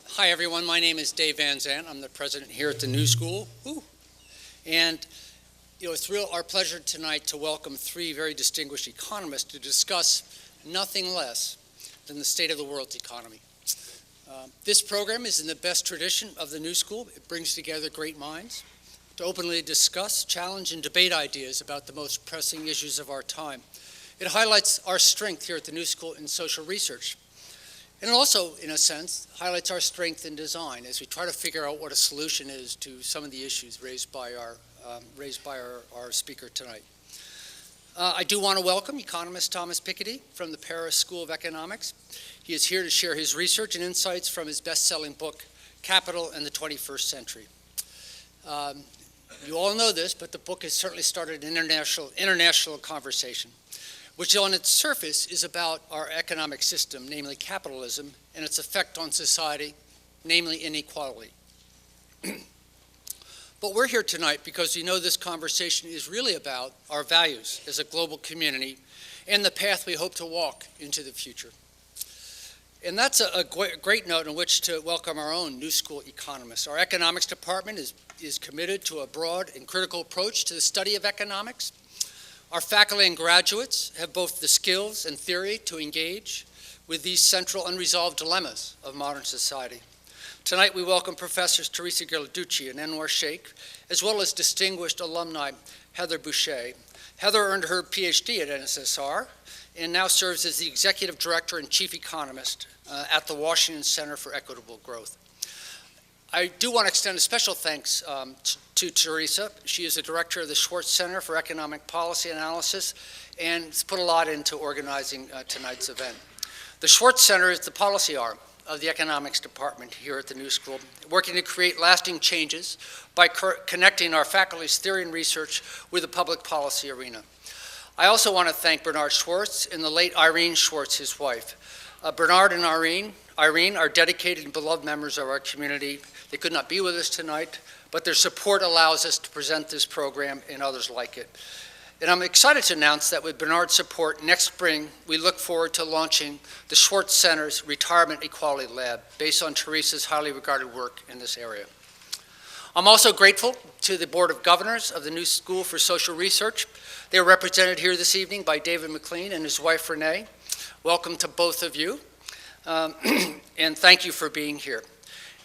Hi everyone, my name is Dave Van Zandt. I'm the president here at the New School. And it's our pleasure tonight to welcome three very distinguished economists to discuss nothing less than the state of the world's economy. This program is in the best tradition of the New School. It brings together great minds to openly discuss, challenge, and debate ideas about the most pressing issues of our time. It highlights our strength here at the New School in social research. And it also, in a sense, highlights our strength in design as we try to figure out what a solution is to some of the issues raised by our speaker tonight. I do want to welcome economist Thomas Piketty from the Paris School of Economics. He is here to share his research and insights from his best-selling book, Capital and the 21st Century. You all know this, but the book has certainly started an international conversation, which on its surface is about our economic system, namely capitalism, and its effect on society, namely inequality. But we're here tonight because we know this conversation is really about our values as a global community and the path we hope to walk into the future. And that's a great note on which to welcome our own New School economists. Our economics department is committed to a broad and critical approach to the study of economics. Our faculty and graduates have both the skills and theory to engage with these central unresolved dilemmas of modern society. Tonight we welcome Professors Teresa Ghilarducci and Anwar Shaikh, as well as distinguished alumni Heather Boushey. Heather earned her PhD at NSSR and now serves as the Executive Director and Chief Economist at the Washington Center for Equitable Growth. I do want to extend a special thanks to Teresa. She is the director of the Schwartz Center for Economic Policy Analysis and has put a lot into organizing tonight's event. The Schwartz Center is the policy arm of the economics department here at the New School, working to create lasting changes by connecting our faculty's theory and research with the public policy arena. I also want to thank Bernard Schwartz and the late Irene Schwartz, his wife. Bernard and Irene are dedicated and beloved members of our community. They could not be with us tonight, but their support allows us to present this program and others like it. And I'm excited to announce that with Bernard's support, next spring, we look forward to launching the Schwartz Center's Retirement Equality Lab, based on Teresa's highly regarded work in this area. I'm also grateful to the Board of Governors of the New School for Social Research. They are represented here this evening by David McLean and his wife, Renee. Welcome to both of you, and thank you for being here.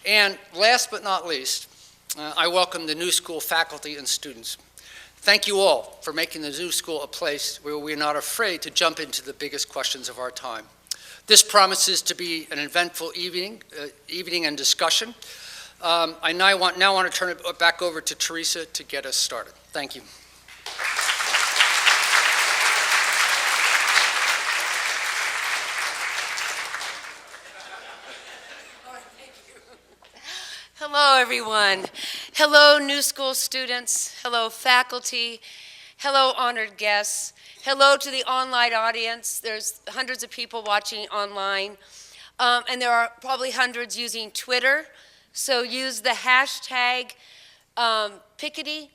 And last but not least, I welcome the New School faculty and students. Thank you all for making the New School a place where we're not afraid to jump into the biggest questions of our time. This promises to be an eventful evening and discussion. I now want to turn it back over to Teresa to get us started. Thank you. Hello, everyone. Hello, New School students. Hello, faculty. Hello, honored guests. Hello to the online audience. There's hundreds of people watching online, and there are probably hundreds using Twitter. So use the hashtag Piketty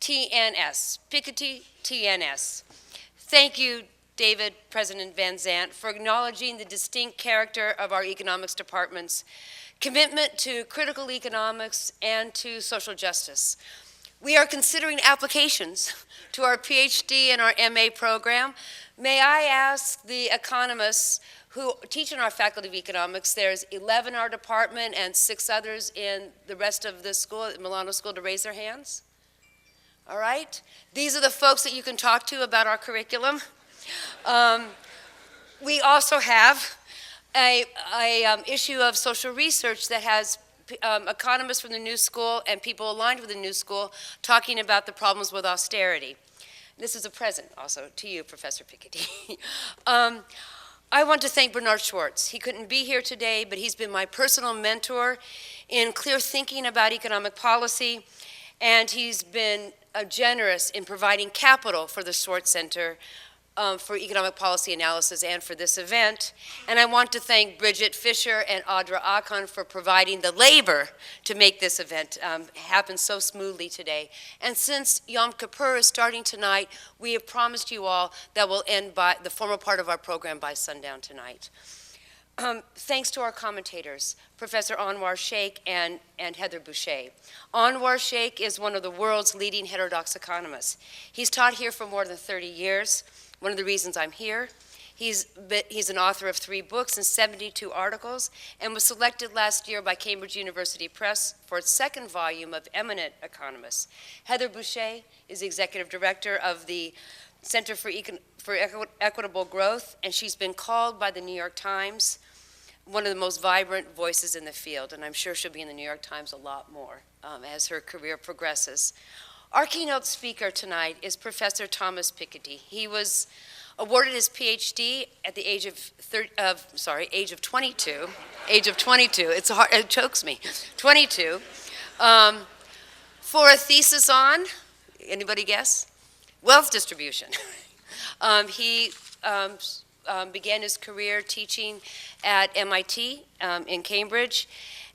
TNS. Piketty TNS. Thank you, David, President Van Zandt, for acknowledging the distinct character of our economics department's commitment to critical economics and to social justice. We are considering applications to our PhD and our MA program. May I ask the economists who teach in our Faculty of Economics, there's 11 in our department and 6 others in the rest of the school, at Milano School, to raise their hands? All right? These are the folks that you can talk to about our curriculum. We also have an issue of social research that has economists from the New School and people aligned with the New School talking about the problems with austerity. This is a present also to you, Professor Piketty. I want to thank Bernard Schwartz. He couldn't be here today, but he's been my personal mentor in clear thinking about economic policy, and he's been generous in providing capital for the Schwartz Center for Economic Policy Analysis and for this event. And I want to thank Bridget Fisher and Audra Akon for providing the labor to make this event happen so smoothly today. And since Yom Kippur is starting tonight, we have promised you all that we'll end by the formal part of our program by sundown tonight. thanks to our commentators, Professor Anwar Shaikh and Heather Boushey. Anwar Shaikh is one of the world's leading heterodox economists. He's taught here for more than 30 years. One of the reasons I'm here. He's an author of 3 books and 72 articles, and was selected last year by Cambridge University Press for its 2nd volume of Eminent Economists. Heather Boushey is the executive director of the Center for Equitable Growth, and she's been called by the New York Times one of the most vibrant voices in the field, and I'm sure she'll be in the New York Times a lot more as her career progresses. Our keynote speaker tonight is Professor Thomas Piketty. He was awarded his PhD at the age of 22. It chokes me. 22. For a thesis on, anybody guess? Wealth distribution. He began his career teaching at MIT in Cambridge,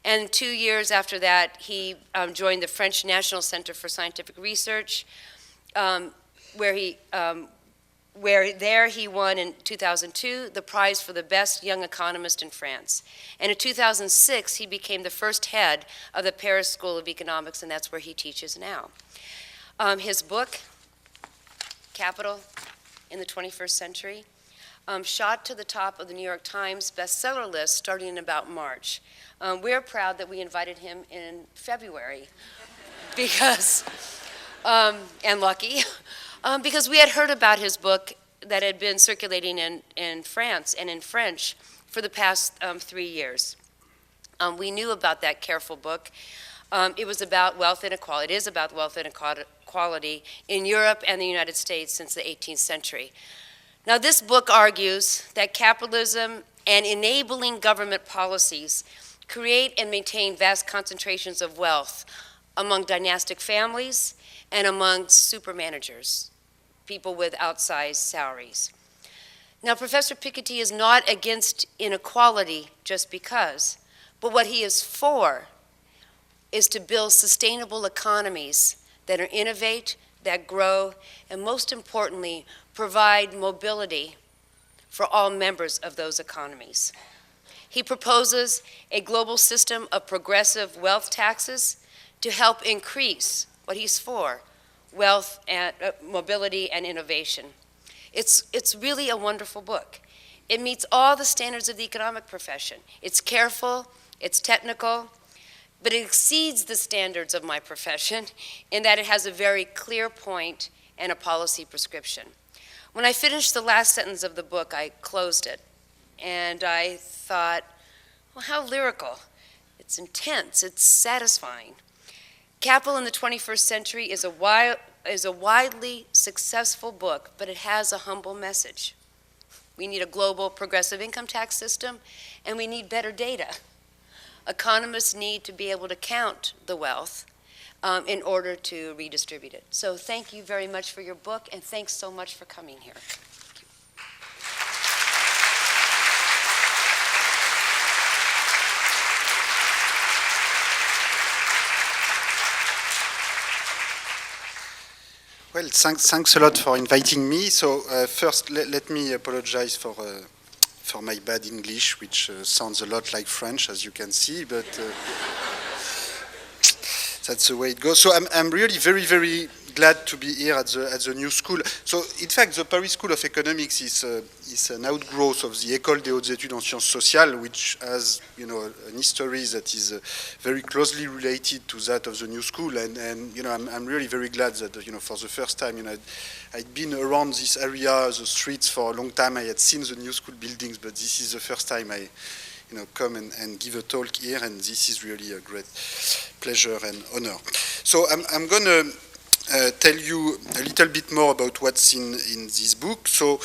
and 2 years after that, he joined the French National Center for Scientific Research, where he won in 2002 the prize for the best young economist in France. And in 2006, he became the first head of the Paris School of Economics, and that's where he teaches now. His book, Capital in the 21st Century, shot to the top of the New York Times bestseller list starting in about March. We're proud that we invited him in February because, and lucky, because we had heard about his book that had been circulating in France and in French for the past 3 years. We knew about that careful book. It was about wealth inequality. It is about wealth inequality in Europe and the United States since the 18th century. Now, this book argues that capitalism and enabling government policies create and maintain vast concentrations of wealth among dynastic families and among supermanagers, people with outsized salaries. Now, Professor Piketty is not against inequality just because, but what he is for is to build sustainable economies that are innovate, that grow, and most importantly, provide mobility for all members of those economies. He proposes a global system of progressive wealth taxes to help increase what he's for, wealth and mobility and innovation. It's really a wonderful book. It meets all the standards of the economic profession. It's careful, it's technical, but it exceeds the standards of my profession in that it has a very clear point and a policy prescription. When I finished the last sentence of the book, I closed it, and I thought, well, how lyrical. It's intense, it's satisfying. Capital in the 21st Century is a widely successful book, but it has a humble message. We need a global progressive income tax system, and we need better data. Economists need to be able to count the wealth in order to redistribute it. So thank you very much for your book, and thanks so much for coming here. Well, thanks a lot for inviting me. So first, let me apologize for my bad English, which sounds a lot like French, as you can see, but that's the way it goes. So I'm really very, very glad to be here at the new school. So in fact, the Paris School of Economics is an outgrowth of the École des Hautes Études en Sciences Sociales, which has, you know, an history that is very closely related to that of the new school. And you know, I'm really very glad that, you know, for the first time, you know, I'd been around this area, the streets for a long time. I had seen the new school buildings, but this is the first time I, you know, come and give a talk here, and this is really a great pleasure and honor. So I'm going to tell you a little bit more about what's in this book. So,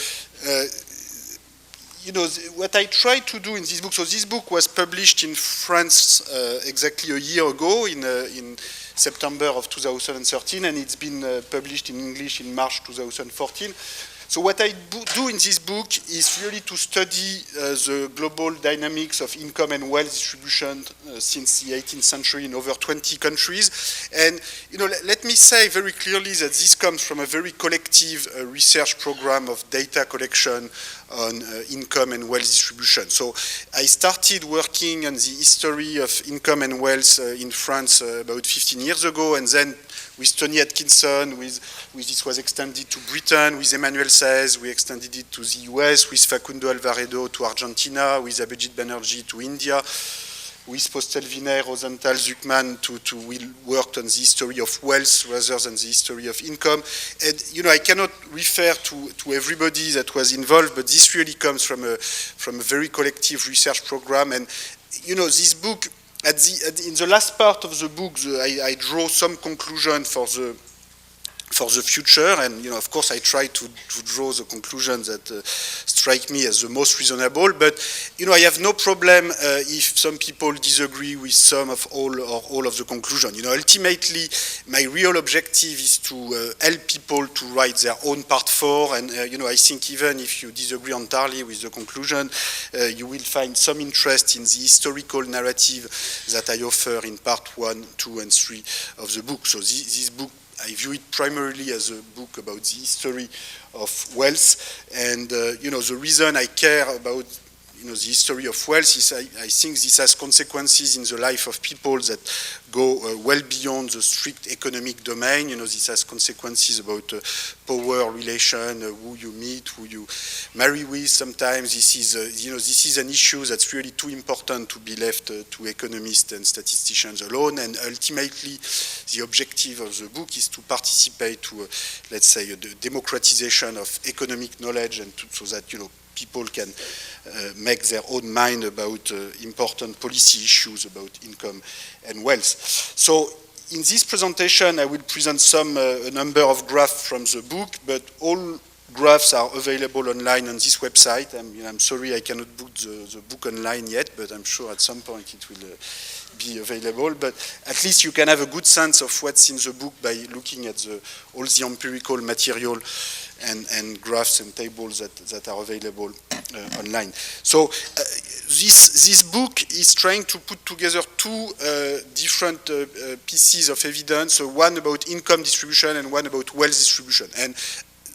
you know, what I tried to do in this book, so this book was published in France exactly a year ago in September of 2013, and it's been published in English in March 2014. So what I do in this book is really to study the global dynamics of income and wealth distribution since the 18th century in over 20 countries. And, you know, let me say very clearly that this comes from a very collective research program of data collection, on income and wealth distribution. So I started working on the history of income and wealth in France about 15 years ago, and then with Tony Atkinson, this was extended to Britain, with Emmanuel Saez, we extended it to the US, with Facundo Alvaredo to Argentina, with Abhijit Banerjee to India, with Postel-Wiener, Rosenthal, Zuckman, we worked on the history of wealth rather than the history of income. And, you know, I cannot refer to everybody that was involved, but this really comes from a very collective research program. And, you know, this book, in the last part of the book, I draw some conclusion for the future, and you know, of course, I try to draw the conclusions that strike me as the most reasonable. But you know, I have no problem if some people disagree with some of all of the conclusion. You know, ultimately, my real objective is to help people to write their own part 4. And you know, I think even if you disagree entirely with the conclusion, you will find some interest in the historical narrative that I offer in part 1, 2, and 3 of the book. So this book, I view it primarily as a book about the history of wealth, and you know, the reason I care about, you know, the history of wealth is I think this has consequences in the life of people that go well beyond the strict economic domain. You know, this has consequences about power relation, who you meet, who you marry with. Sometimes this is, you know, this is an issue that's really too important to be left to economists and statisticians alone. And ultimately, the objective of the book is to participate to, let's say, the democratization of economic knowledge, and so that, you know, people can make their own mind about important policy issues about income and wealth. So in this presentation, I will present a number of graphs from the book, but all graphs are available online on this website. I'm sorry I cannot book the book online yet, but I'm sure at some point it will be available. But at least you can have a good sense of what's in the book by looking at all the empirical material and graphs and tables that are available online. So this book is trying to put together 2 different pieces of evidence, one about income distribution and one about wealth distribution. And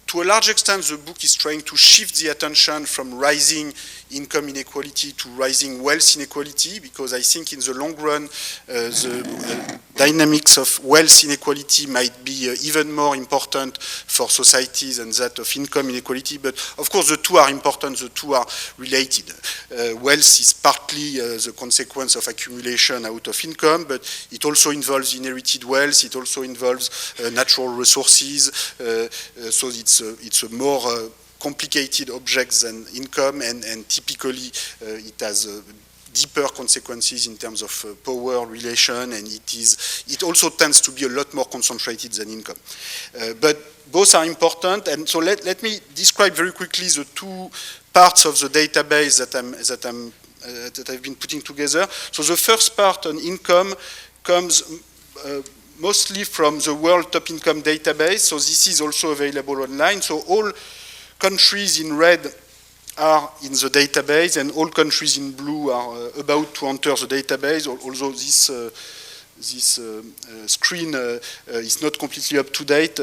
to a large extent, the book is trying to shift the attention from rising income inequality to rising wealth inequality, because I think in the long run, the dynamics of wealth inequality might be even more important for societies than that of income inequality. But of course, the 2 are important, the 2 are related. Wealth is partly the consequence of accumulation out of income, but it also involves inherited wealth, it also involves natural resources, so it's a more complicated object than income, and typically it has deeper consequences in terms of power relation, and it also tends to be a lot more concentrated than income. But both are important, and so let me describe very quickly the 2 parts of the database that I've been putting together. So the first part on income comes mostly from the World Top Income Database. So this is also available online. So all countries in red are in the database, and all countries in blue are about to enter the database, although this screen is not completely up to date.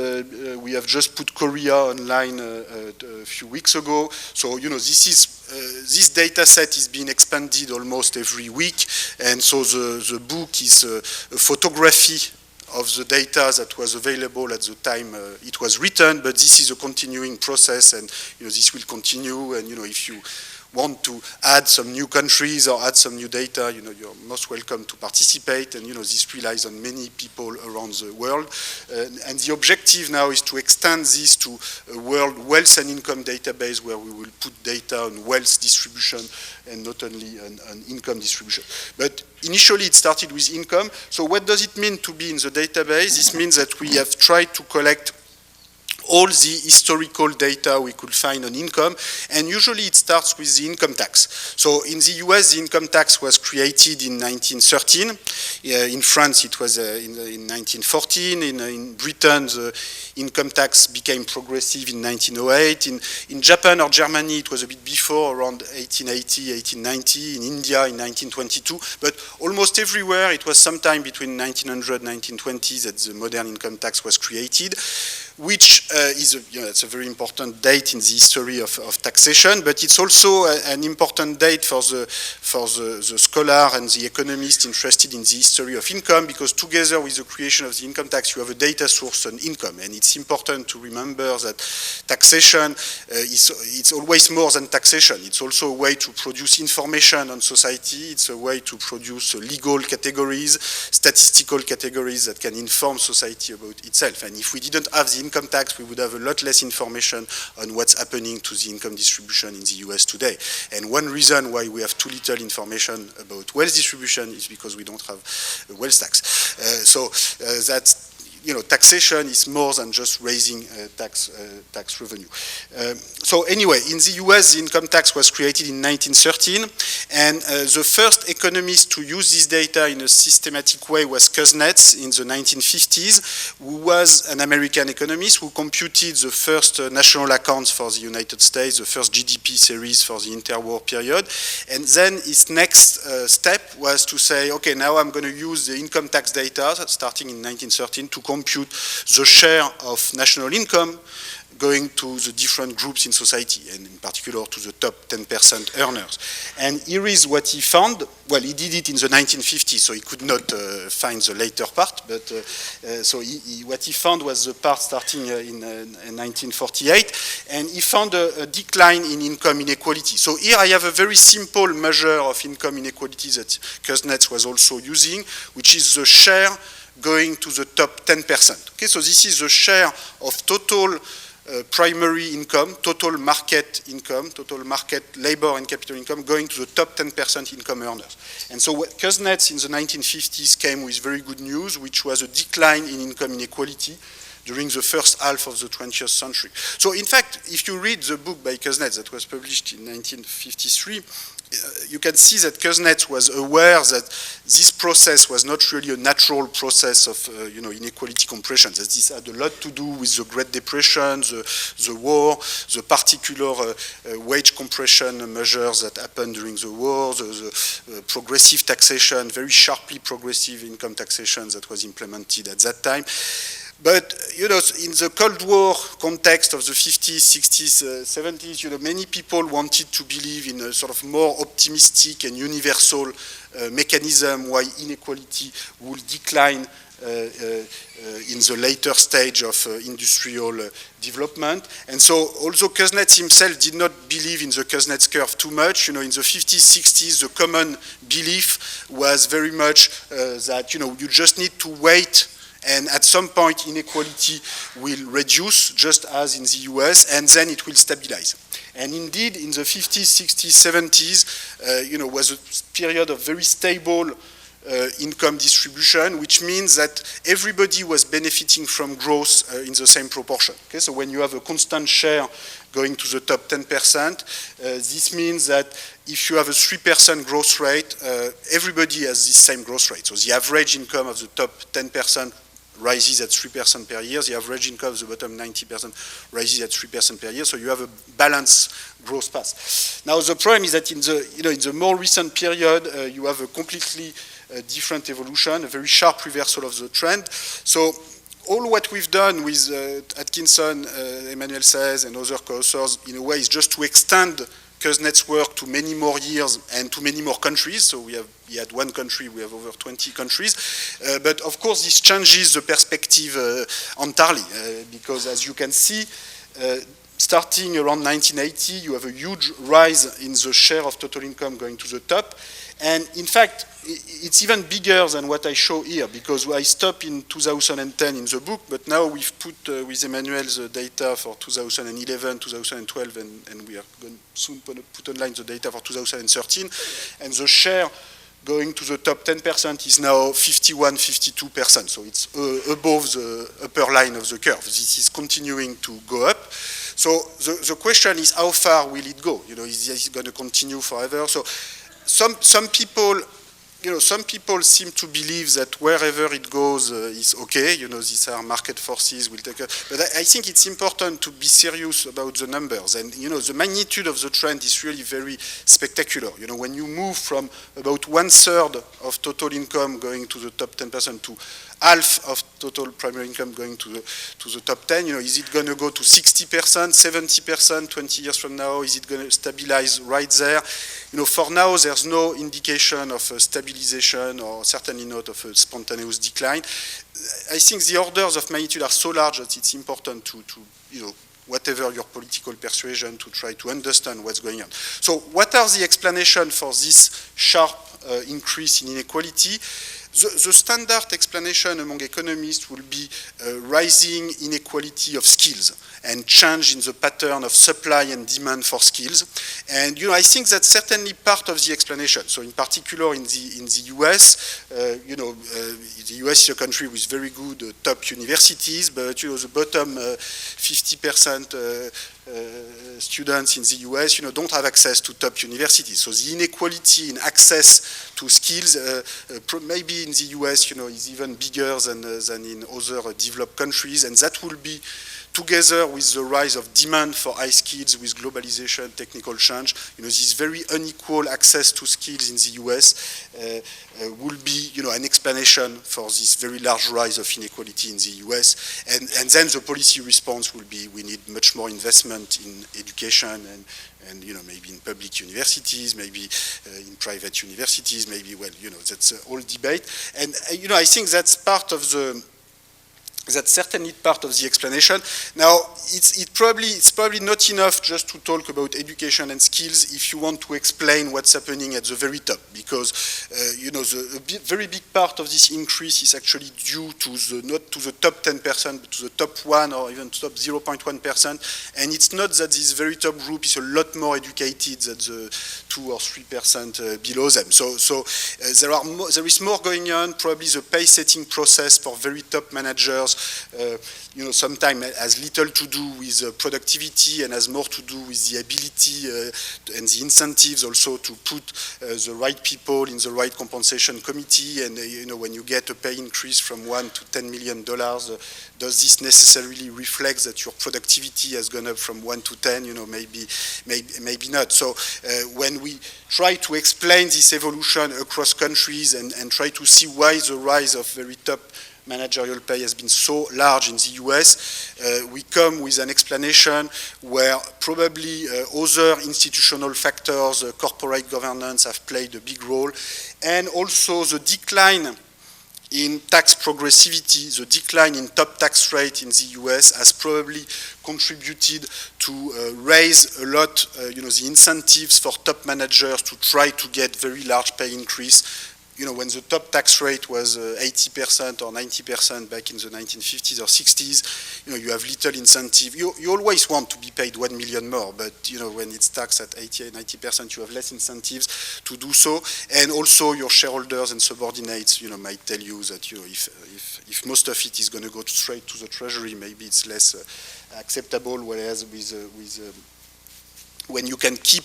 We have just put Korea online a few weeks ago. So, you know, this data set is being expanded almost every week, and so the book is a photography of the data that was available at the time it was written, but this is a continuing process, and you know, this will continue. And you know, if you want to add some new countries or add some new data, you know, you're most welcome to participate. And you know, this relies on many people around the world. And the objective now is to extend this to a world wealth and income database, where we will put data on wealth distribution and not only on income distribution. But initially it started with income. So what does it mean to be in the database? This means that we have tried to collect all the historical data we could find on income, and usually it starts with the income tax. So in the US, the income tax was created in 1913. In France, it was in 1914. In Britain, the income tax became progressive in 1908. In Japan or Germany, it was a bit before, around 1880, 1890. In India, in 1922. But almost everywhere, it was sometime between 1900 and 1920 that the modern income tax was created. which is it's a very important date in the history of taxation, but it's also an important date for the scholar and the economist interested in the history of income, because together with the creation of the income tax, you have a data source on income, and it's important to remember that taxation it's always more than taxation. It's also a way to produce information on society. It's a way to produce legal categories, statistical categories that can inform society about itself. And if we didn't have the income tax, we would have a lot less information on what's happening to the income distribution in the US today. And one reason why we have too little information about wealth distribution is because we don't have a wealth tax. That's, taxation is more than just raising tax revenue. So anyway, in the US, the income tax was created in 1913, and the first economist to use this data in a systematic way was Kuznets in the 1950s, who was an American economist who computed the first national accounts for the United States, the first GDP series for the interwar period. And then his next step was to say, okay, now I'm going to use the income tax data starting in 1913 to compute the share of national income going to the different groups in society, and in particular to the top 10% earners. And here is what he found. Well, he did it in the 1950s, so he could not find the later part, but what he found was the part starting in 1948, and he found a decline in income inequality. So here I have a very simple measure of income inequality that Kuznets was also using, which is the share going to the top 10%. Okay, so this is the share of total primary income, total market income, total market labor and capital income going to the top 10% income earners. And so what Kuznets in the 1950s came with very good news, which was a decline in income inequality during the first half of the 20th century. So in fact, if you read the book by Kuznets that was published in 1953, you can see that Kuznets was aware that this process was not really a natural process of inequality compression, that this had a lot to do with the Great Depression, the war, the particular wage compression measures that happened during the war, the progressive taxation, very sharply progressive income taxation that was implemented at that time. But, in the Cold War context of the 50s, 60s, 70s, many people wanted to believe in a sort of more optimistic and universal mechanism why inequality would decline in the later stage of industrial development. And so, although Kuznets himself did not believe in the Kuznets curve too much, in the 50s, 60s, the common belief was very much that, you just need to wait, and at some point inequality will reduce, just as in the US, and then it will stabilize. And indeed, in the 50s, 60s, 70s, was a period of very stable income distribution, which means that everybody was benefiting from growth in the same proportion. Okay? So when you have a constant share going to the top 10%, this means that if you have a 3% growth rate, everybody has the same growth rate. So the average income of the top 10% rises at 3% per year. The average income of the bottom 90% rises at 3% per year. So you have a balanced growth path. Now the problem is that in the more recent period, you have a completely different evolution, a very sharp reversal of the trend. So all what we've done with Atkinson, Emmanuel says, and other co-authors, in a way, is just to extend Kuznets' work to many more years and to many more countries. So we had one country, we have over 20 countries. But of course, this changes the perspective entirely, because as you can see, starting around 1980, you have a huge rise in the share of total income going to the top. And in fact, it's even bigger than what I show here, because I stopped in 2010 in the book, but now we've put with Emmanuel the data for 2011, 2012, and we are going to soon put online the data for 2013. And the share going to the top 10% is now 51, 52%. So it's above the upper line of the curve. This is continuing to go up. So the question is, how far will it go? Is this going to continue forever? So some people, some people seem to believe that wherever it goes is okay. These are market forces will take it. But I think it's important to be serious about the numbers. And, the magnitude of the trend is really very spectacular. When you move from about 1/3 of total income going to the top 10% to half of total primary income going to the top 10. Is it going to go to 60%, 70%, 20 years from now? Is it going to stabilize right there? For now, there's no indication of a stabilization or certainly not of a spontaneous decline. I think the orders of magnitude are so large that it's important to whatever your political persuasion, to try to understand what's going on. So what are the explanations for this sharp increase in inequality? The standard explanation among economists will be rising inequality of skills and change in the pattern of supply and demand for skills. And I think that's certainly part of the explanation. So in particular in the US, the US is a country with very good top universities, but the bottom 50% students in the US, don't have access to top universities. So the inequality in access to skills, maybe in the US, is even bigger than in other developed countries, and that will be together with the rise of demand for high skills, with globalization, technical change, this very unequal access to skills in the US will be, an explanation for this very large rise of inequality in the US. And then the policy response will be, we need much more investment in education and maybe in public universities, maybe in private universities, maybe, that's a whole debate. And, I think that's certainly part of the explanation. Now, it's probably not enough just to talk about education and skills if you want to explain what's happening at the very top, because very big part of this increase is actually due to not to the top 10%, but to the top 1 or even top 0.1%. And it's not that this very top group is a lot more educated than the 2 or 3% below them. So there is more going on. Probably the pay-setting process for very top managers sometimes has little to do with productivity and has more to do with the ability and the incentives also to put the right people in the right compensation committee. And when you get a pay increase from $1 to $10 million, does this necessarily reflect that your productivity has gone up from 1 to 10? Maybe not. So when we try to explain this evolution across countries and try to see why the rise of very top managerial pay has been so large in the US, we come with an explanation where probably other institutional factors, corporate governance have played a big role, and also the decline in tax progressivity, the decline in top tax rate in the US has probably contributed to raise a lot the incentives for top managers to try to get very large pay increase. When the top tax rate was 80% or 90% back in the 1950s or 60s, you have little incentive. You always want to be paid 1 million more, but when it's taxed at 80, 90%, you have less incentives to do so. And also your shareholders and subordinates, might tell you that if most of it is going to go straight to the treasury, maybe it's less acceptable. Whereas when you can keep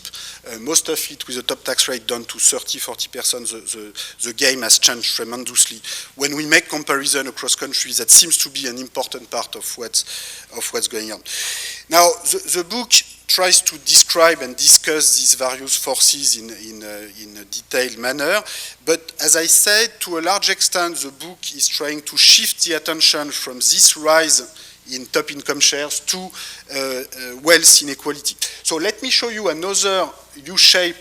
most of it with a top tax rate down to 30-40%, the game has changed tremendously. When we make comparison across countries, that seems to be an important part of what's going on. Now, the book tries to describe and discuss these various forces in a detailed manner, but as I said, to a large extent, the book is trying to shift the attention from this rise in top income shares to wealth inequality. So let me show you another U-shape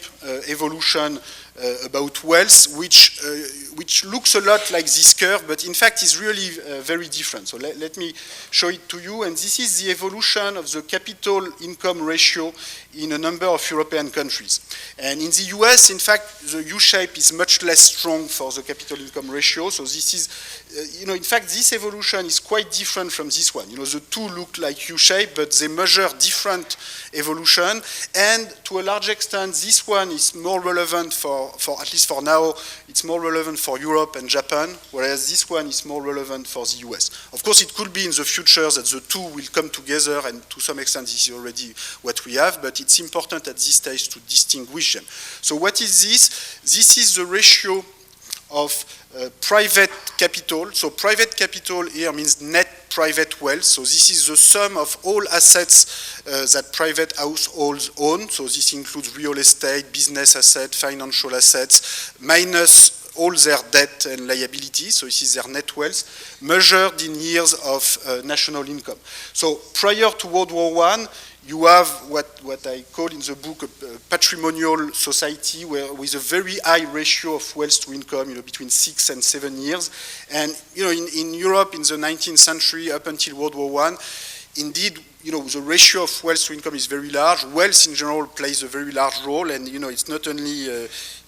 evolution about wealth, which looks a lot like this curve, but in fact is really very different. So let me show it to you. And this is the evolution of the capital income ratio in a number of European countries. And in the US, in fact, the U-shape is much less strong for the capital income ratio. So this is, in fact, this evolution is quite different from this one. The two look like U-shape, but they measure different evolution. And to a large extent, this one is more relevant for at least for now, it's more relevant for Europe and Japan, whereas this one is more relevant for the US. Of course, it could be in the future that the two will come together, and to some extent, this is already what we have, but it's important at this stage to distinguish them. So what is this? This is the ratio of private capital. So private capital here means net private wealth. So this is the sum of all assets that private households own. So this includes real estate, business assets, financial assets, minus all their debt and liabilities, so this is their net wealth, measured in years of national income. So prior to World War I, you have what I call in the book a patrimonial society with a very high ratio of wealth to income, between 6 and 7 years. And, in Europe in the 19th century up until World War I, indeed, the ratio of wealth to income is very large. Wealth in general plays a very large role, and it's not only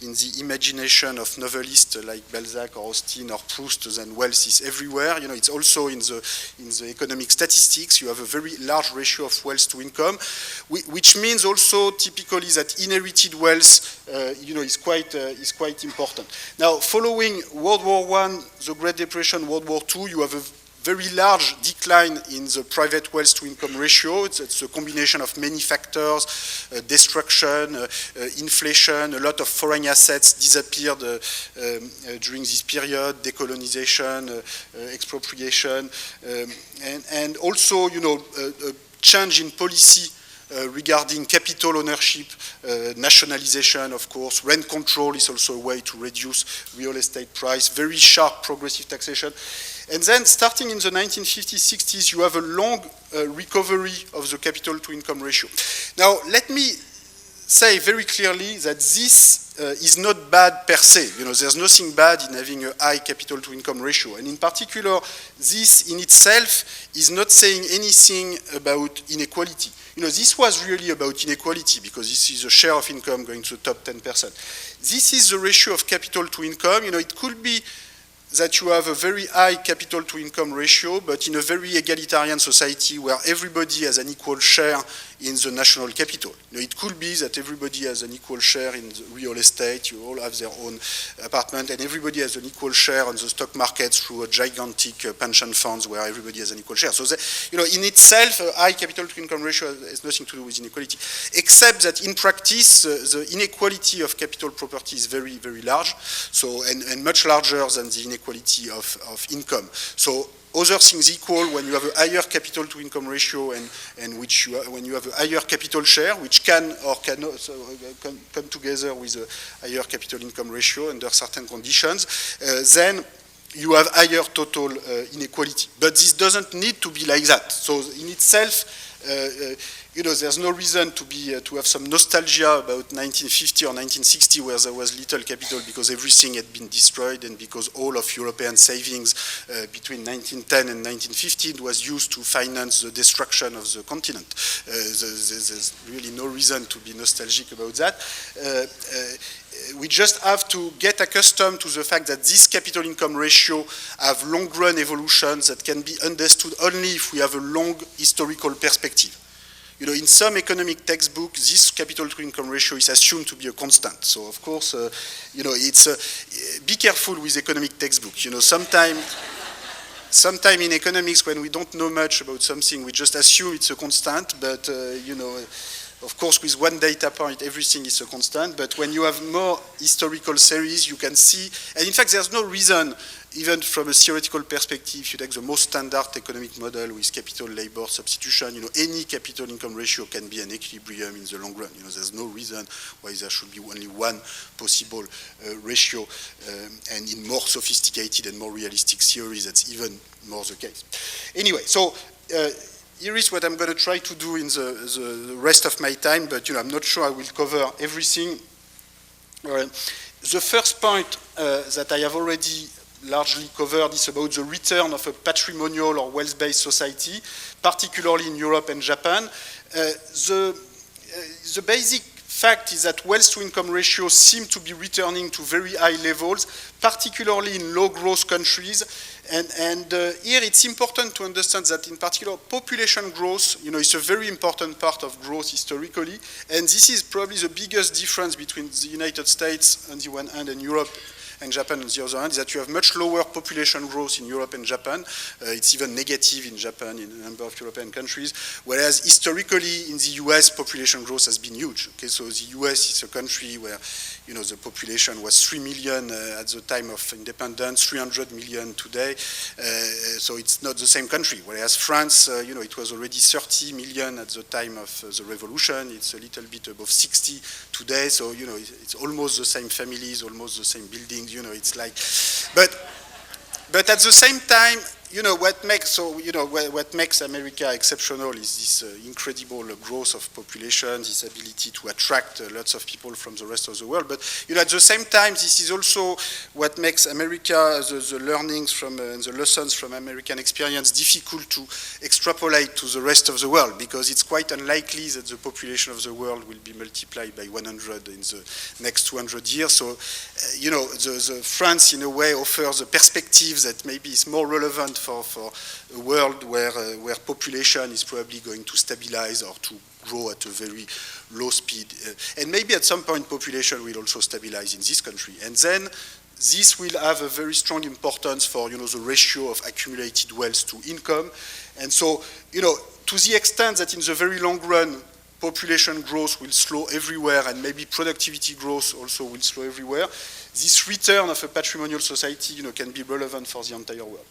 in the imagination of novelists like Balzac or Austen or Proust that wealth is everywhere. It's also in the economic statistics. You have a very large ratio of wealth to income, which means also typically that inherited wealth, is quite important. Now, following World War I, the Great Depression, World War II, you have a very large decline in the private wealth to income ratio. It's a combination of many factors, destruction, inflation, a lot of foreign assets disappeared during this period, decolonization, expropriation, and also, a change in policy regarding capital ownership, nationalization, of course. Rent control is also a way to reduce real estate price, very sharp progressive taxation. And then starting in the 1950s, 60s, you have a long recovery of the capital to income ratio. Now, let me say very clearly that this is not bad per se. There's nothing bad in having a high capital to income ratio. And in particular, this in itself is not saying anything about inequality. This was really about inequality because this is a share of income going to the top 10%. This is the ratio of capital to income. It could be that you have a very high capital to income ratio, but in a very egalitarian society where everybody has an equal share in the national capital. It could be that everybody has an equal share in the real estate, you all have their own apartment, and everybody has an equal share on the stock market through a gigantic pension funds where everybody has an equal share. So, in itself, a high capital to income ratio has nothing to do with inequality, except that in practice, the inequality of capital property is very, very large, so, and much larger than the inequality of income. So, other things equal, when you have a higher capital to income ratio and when you have a higher capital share, which can or cannot come together with a higher capital income ratio under certain conditions, then you have higher total inequality. But this doesn't need to be like that. So in itself, there's no reason to have some nostalgia about 1950 or 1960 where there was little capital because everything had been destroyed and because all of European savings between 1910 and 1950 was used to finance the destruction of the continent. There's really no reason to be nostalgic about that. We just have to get accustomed to the fact that this capital income ratio have long-run evolutions that can be understood only if we have a long historical perspective. In some economic textbook, this capital to income ratio is assumed to be a constant. So, of course, be careful with economic textbook. Sometime in economics, when we don't know much about something, we just assume it's a constant, but, of course, with one data point, everything is a constant. But when you have more historical series, you can see, and in fact, there's no reason, even from a theoretical perspective, if you take the most standard economic model with capital-labor substitution, any capital income ratio can be an equilibrium in the long run. There's no reason why there should be only one possible ratio, and in more sophisticated and more realistic theories, that's even more the case. Anyway, so here is what I'm going to try to do in the rest of my time, but I'm not sure I will cover everything. The first point that I have already largely covered is about the return of a patrimonial or wealth-based society, particularly in Europe and Japan. The basic fact is that wealth to income ratios seem to be returning to very high levels, particularly in low growth countries. And here it's important to understand that in particular population growth, is a very important part of growth historically. And this is probably the biggest difference between the United States on the one hand and Europe and Japan on the other hand, is that you have much lower population growth in Europe and Japan. It's even negative in Japan in a number of European countries, whereas historically in the US, population growth has been huge. Okay, so the US is a country where the population was 3 million at the time of independence, 300 million today. So it's not the same country. Whereas France, it was already 30 million at the time of the revolution. It's a little bit above 60 today. So, it's almost the same families, almost the same buildings, it's like, but at the same time, what makes America exceptional is this incredible growth of population, this ability to attract lots of people from the rest of the world. But at the same time, this is also what makes America, the learnings from and the lessons from American experience difficult to extrapolate to the rest of the world, because it's quite unlikely that the population of the world will be multiplied by 100 in the next 200 years. So, the France in a way offers a perspective that maybe is more relevant for a world where population is probably going to stabilize or to grow at a very low speed. And maybe at some point population will also stabilize in this country. And then this will have a very strong importance for, the ratio of accumulated wealth to income. And so, to the extent that in the very long run, population growth will slow everywhere, and maybe productivity growth also will slow everywhere, this return of a patrimonial society, can be relevant for the entire world.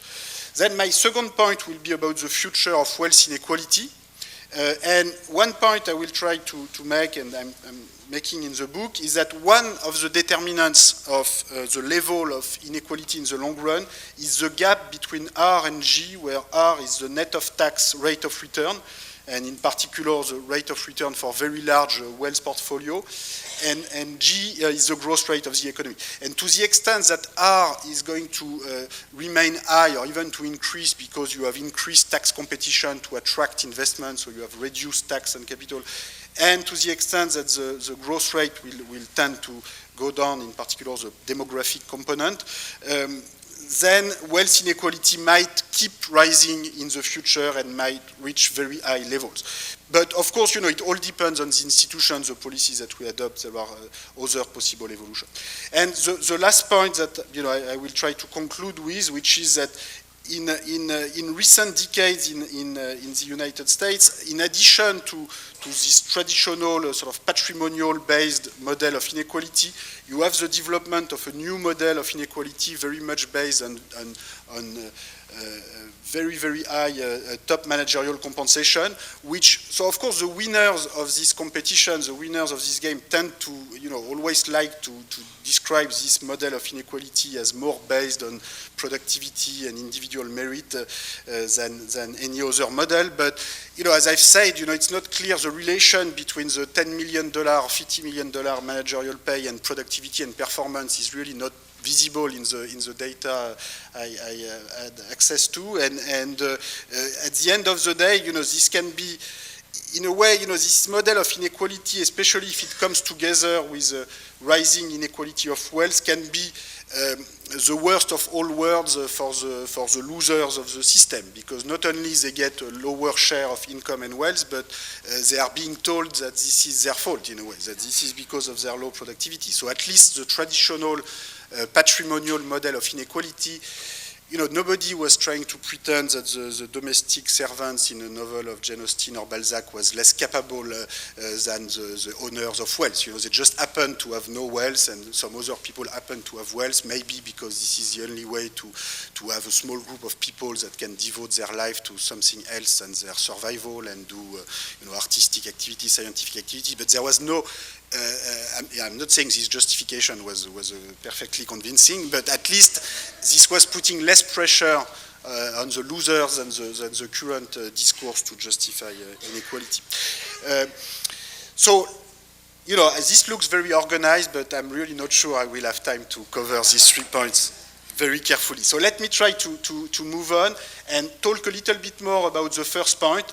Then my second point will be about the future of wealth inequality. And one point I will try to make, and I'm making in the book, is that one of the determinants of the level of inequality in the long run is the gap between R and G, where R is the net of tax rate of return, and in particular the rate of return for very large wealth portfolio, and G is the growth rate of the economy. And to the extent that R is going to remain high or even to increase because you have increased tax competition to attract investment, so you have reduced tax and capital, and to the extent that the growth rate will tend to go down, in particular the demographic component, then wealth inequality might keep rising in the future and might reach very high levels. But of course, it all depends on the institutions, the policies that we adopt. There are other possible evolutions. And the last point that I will try to conclude with, which is that in recent decades in the United States, in addition to this traditional sort of patrimonial-based model of inequality, you have the development of a new model of inequality very much based on very, very high top managerial compensation, so of course the winners of this competition, the winners of this game tend to, always like to describe this model of inequality as more based on productivity and individual merit than any other model. But, as I've said, it's not clear the relation between the $10 million or $50 million managerial pay and productivity and performance is really not visible in the data I had access to, and at the end of the day, this can be, in a way, this model of inequality, especially if it comes together with rising inequality of wealth, can be the worst of all worlds for the losers of the system, because not only they get a lower share of income and wealth, but they are being told that this is their fault, in a way, that this is because of their low productivity. So at least the traditional patrimonial model of inequality, nobody was trying to pretend that the domestic servants in a novel of Jane Austen or Balzac was less capable than the owners of wealth. They just happen to have no wealth, and some other people happen to have wealth, maybe because this is the only way to have a small group of people that can devote their life to something else than their survival and do artistic activity, scientific activity. But there was no I'm not saying this justification was perfectly convincing, but at least this was putting less pressure on the losers than the current discourse to justify inequality. So, this looks very organized, but I'm really not sure I will have time to cover these 3 points very carefully. So let me try to move on and talk a little bit more about the first point.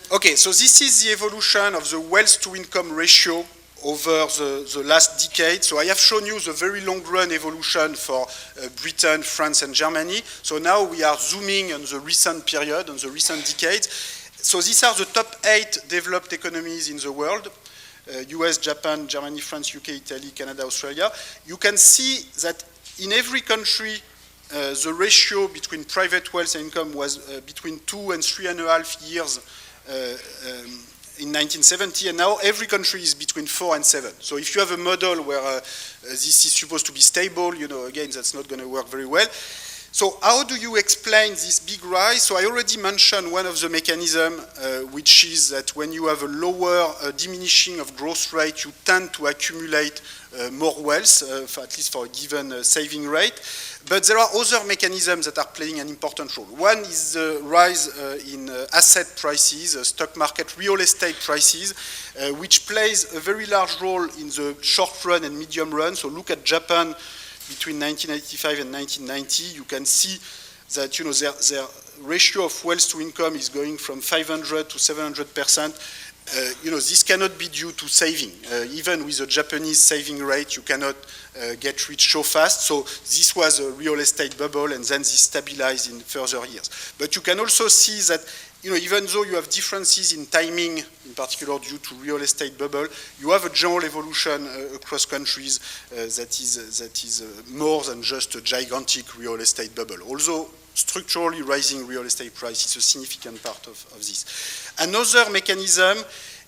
Okay, so this is the evolution of the wealth-to-income ratio over the last decade. So I have shown you the very long-run evolution for Britain, France, and Germany. So now we are zooming on the recent period, on the recent decades. So these are the top 8 developed economies in the world. US, Japan, Germany, France, UK, Italy, Canada, Australia. You can see that in every country, the ratio between private wealth and income was between 2 and 3.5 years in 1970, and now every country is between 4 and 7. So if you have a model where this is supposed to be stable, again, that's not going to work very well. So how do you explain this big rise? So I already mentioned one of the mechanisms, which is that when you have a lower diminishing of growth rate, you tend to accumulate more wealth, at least for a given saving rate. But there are other mechanisms that are playing an important role. One is the rise in asset prices, stock market, real estate prices, which plays a very large role in the short run and medium run. So look at Japan between 1985 and 1990. You can see that their ratio of wealth to income is going from 500 to 700%. This cannot be due to saving. Even with a Japanese saving rate, you cannot get rich so fast. So this was a real estate bubble, and then this stabilized in further years. But you can also see that even though you have differences in timing, in particular due to real estate bubble, you have a general evolution across countries that is more than just a gigantic real estate bubble. Although structurally rising real estate price is a significant part of this. Another mechanism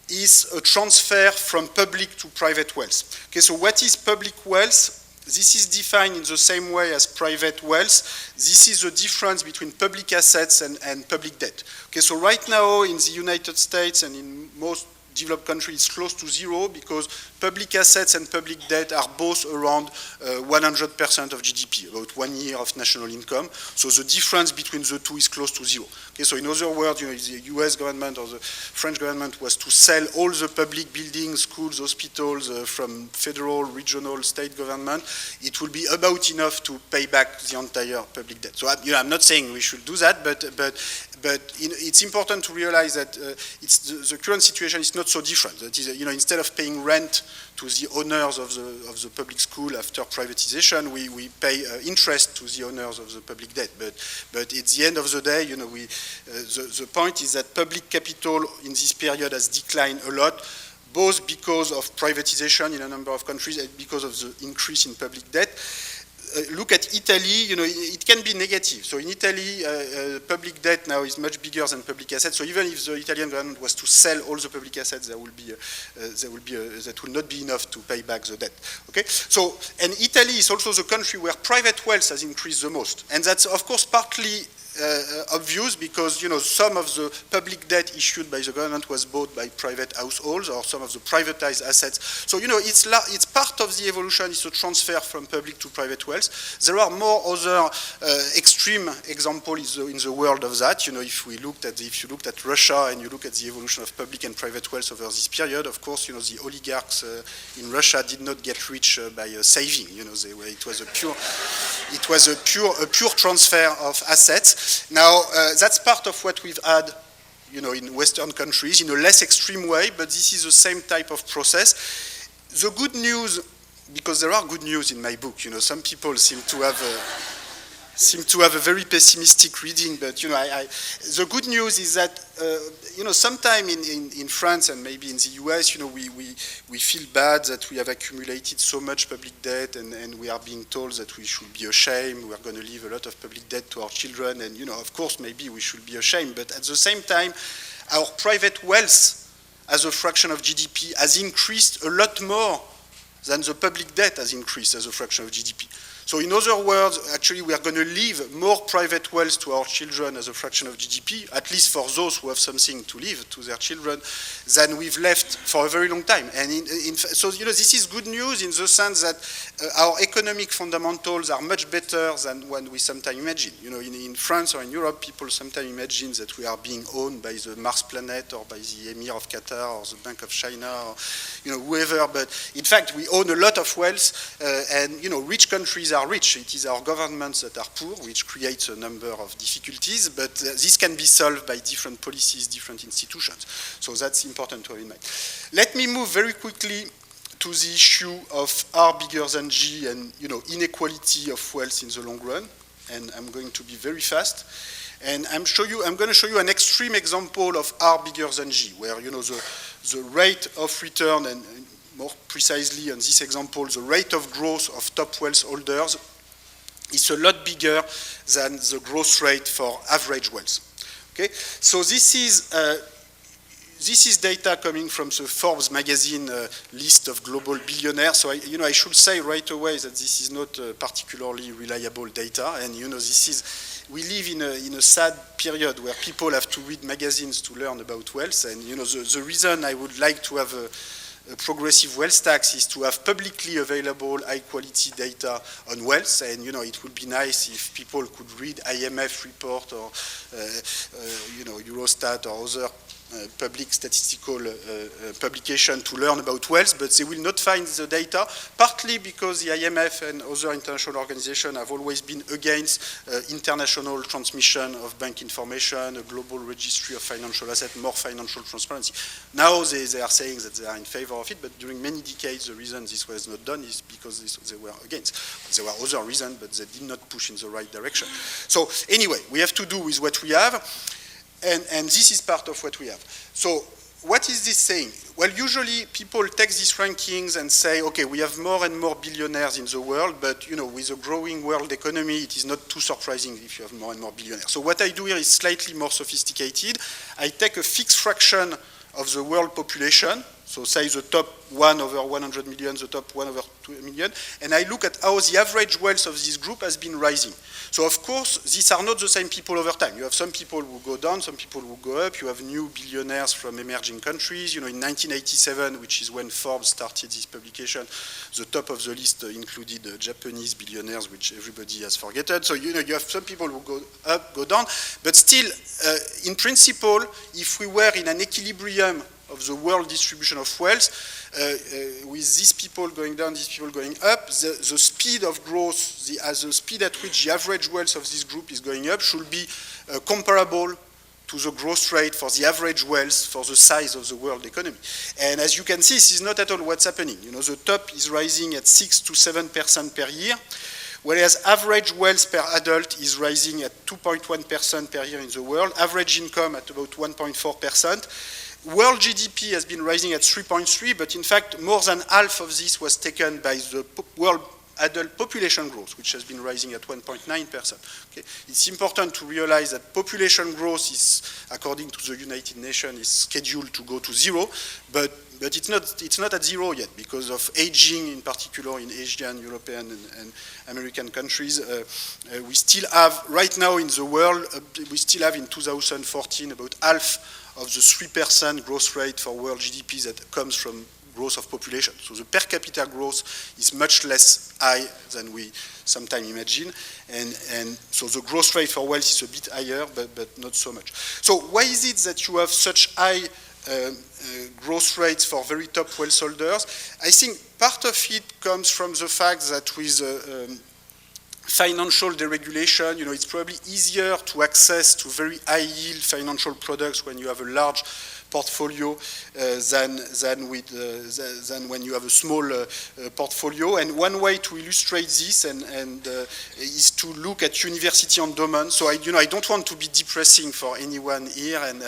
is a transfer from public to private wealth. Okay, so what is public wealth? This is defined in the same way as private wealth. This is the difference between public assets and public debt. Okay, so right now in the United States and in most developed countries, it's close to zero because public assets and public debt are both around 100% of GDP, about 1 year of national income. So the difference between the two is close to zero. Okay, so in other words, the US government or the French government was to sell all the public buildings, schools, hospitals from federal, regional, state government. It will be about enough to pay back the entire public debt. So I'm not saying we should do that, but it's important to realize that the current situation is not so different. That is, instead of paying rent to the owners of the public school after privatization, we pay interest to the owners of the public debt. But at the end of the day, the point is that public capital in this period has declined a lot, both because of privatization in a number of countries and because of the increase in public debt. Look at Italy, it can be negative. So in Italy, public debt now is much bigger than public assets. So even if the Italian government was to sell all the public assets, that will not be enough to pay back the debt. Okay. So, and Italy is also the country where private wealth has increased the most, and that's of course partly obvious because some of the public debt issued by the government was bought by private households or some of the privatized assets. So it's part of the evolution is to transfer from public to private wealth. There are more other extreme examples in the world of that. If you looked at Russia and you look at the evolution of public and private wealth over this period, of course, the oligarchs in Russia did not get rich by saving. It was a pure transfer of assets. Now, that's part of what we've had, in Western countries in a less extreme way, but this is the same type of process. The good news, because there are good news in my book, some people seem to have a very pessimistic reading, but the good news is that sometime in France and maybe in the US, we feel bad that we have accumulated so much public debt, and we are being told that we should be ashamed. We are going to leave a lot of public debt to our children, and of course maybe we should be ashamed. But at the same time, our private wealth as a fraction of GDP has increased a lot more than the public debt has increased as a fraction of GDP. So in other words, actually we are going to leave more private wealth to our children as a fraction of GDP, at least for those who have something to leave to their children, than we've left for a very long time. And so this is good news in the sense that our economic fundamentals are much better than what we sometimes imagine. In France or in Europe, people sometimes imagine that we are being owned by the Mars planet or by the Emir of Qatar or the Bank of China or whoever. But in fact, we own a lot of wealth, and rich countries are rich. It is our governments that are poor, which creates a number of difficulties, but this can be solved by different policies, different institutions. So that's important to have in mind. Let me move very quickly to the issue of R bigger than G and inequality of wealth in the long run, and I'm going to be very fast. And I'm going to show you an extreme example of R bigger than G, where the rate of return, and more precisely on this example, the rate of growth of top wealth holders is a lot bigger than the growth rate for average wealth. Okay, so this is this is data coming from the Forbes magazine list of global billionaires. So I should say right away that this is not particularly reliable data, and we live in a sad period where people have to read magazines to learn about wealth, and the reason I would like to have a progressive wealth tax is to have publicly available high-quality data on wealth, and it would be nice if people could read IMF report or Eurostat or other public statistical publication to learn about wealth, but they will not find the data, partly because the IMF and other international organizations have always been against international transmission of bank information, a global registry of financial assets, more financial transparency. Now they are saying that they are in favor of it, but during many decades the reason this was not done is because they were against. There were other reasons, but they did not push in the right direction. So anyway, we have to do with what we have. And this is part of what we have. So what is this saying? Well, usually people take these rankings and say, okay, we have more and more billionaires in the world, but with a growing world economy, it is not too surprising if you have more and more billionaires. So what I do here is slightly more sophisticated. I take a fixed fraction of the world population, so say the top 1 over 100 million, the top 1 over 2 million, and I look at how the average wealth of this group has been rising. So of course, these are not the same people over time. You have some people who go down, some people who go up. You have new billionaires from emerging countries. In 1987, which is when Forbes started this publication, the top of the list included Japanese billionaires, which everybody has forgotten. So you have some people who go up, go down, but still, in principle, if we were in an equilibrium of the world distribution of wealth, with these people going down, these people going up, the speed of growth, the speed at which the average wealth of this group is going up should be comparable to the growth rate for the average wealth for the size of the world economy. And as you can see, this is not at all what's happening. The top is rising at 6 to 7% per year, whereas average wealth per adult is rising at 2.1% per year in the world, average income at about 1.4%. World GDP has been rising at 3.3, but in fact, more than half of this was taken by the world adult population growth, which has been rising at 1.9%. Okay? It's important to realize that population growth is, according to the United Nations, is scheduled to go to 0, but it's not at 0 yet because of aging, in particular in Asian, European, and American countries. We still have, right now in the world, we still have in 2014 about half of the 3% growth rate for world GDP that comes from growth of population. So the per capita growth is much less high than we sometimes imagine. And so the growth rate for wealth is a bit higher, but not so much. So why is it that you have such high growth rates for very top wealth holders? I think part of it comes from the fact that with financial deregulation, it's probably easier to access to very high yield financial products when you have a large portfolio than when you have a small portfolio. And one way to illustrate this is to look at university endowment. So I don't want to be depressing for anyone here, and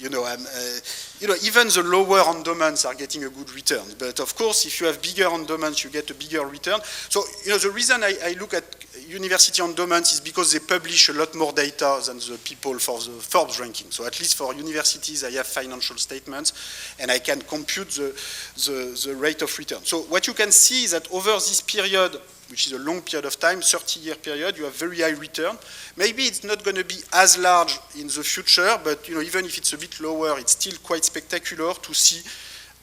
even the lower endowments are getting a good return. But of course, if you have bigger endowments, you get a bigger return. So, the reason I look at university endowments is because they publish a lot more data than the people for the Forbes ranking. So at least for universities, I have financial statements, and I can compute the rate of return. So what you can see is that over this period, which is a long period of time, 30-year period, you have very high return. Maybe it's not going to be as large in the future, but even if it's a bit lower, it's still quite spectacular to see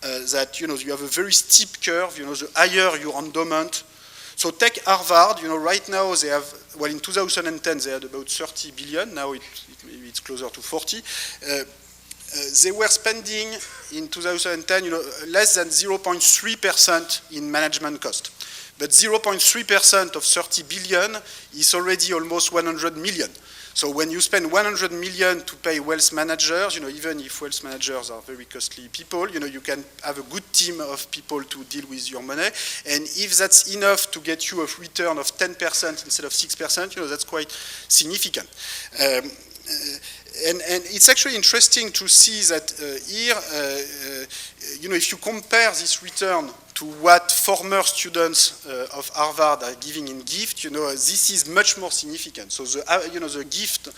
that you have a very steep curve. The higher your endowment. So take Harvard. Right now they have, well, in 2010 they had about 30 billion. Now maybe it's closer to 40. They were spending in 2010, less than 0.3% in management cost. But 0.3% of 30 billion is already almost 100 million. So when you spend 100 million to pay wealth managers, even if wealth managers are very costly people, you can have a good team of people to deal with your money. And if that's enough to get you a return of 10% instead of 6%, that's quite significant. And it's actually interesting to see that here, if you compare this return to to what former students of Harvard are giving in gift, this is much more significant. So the gift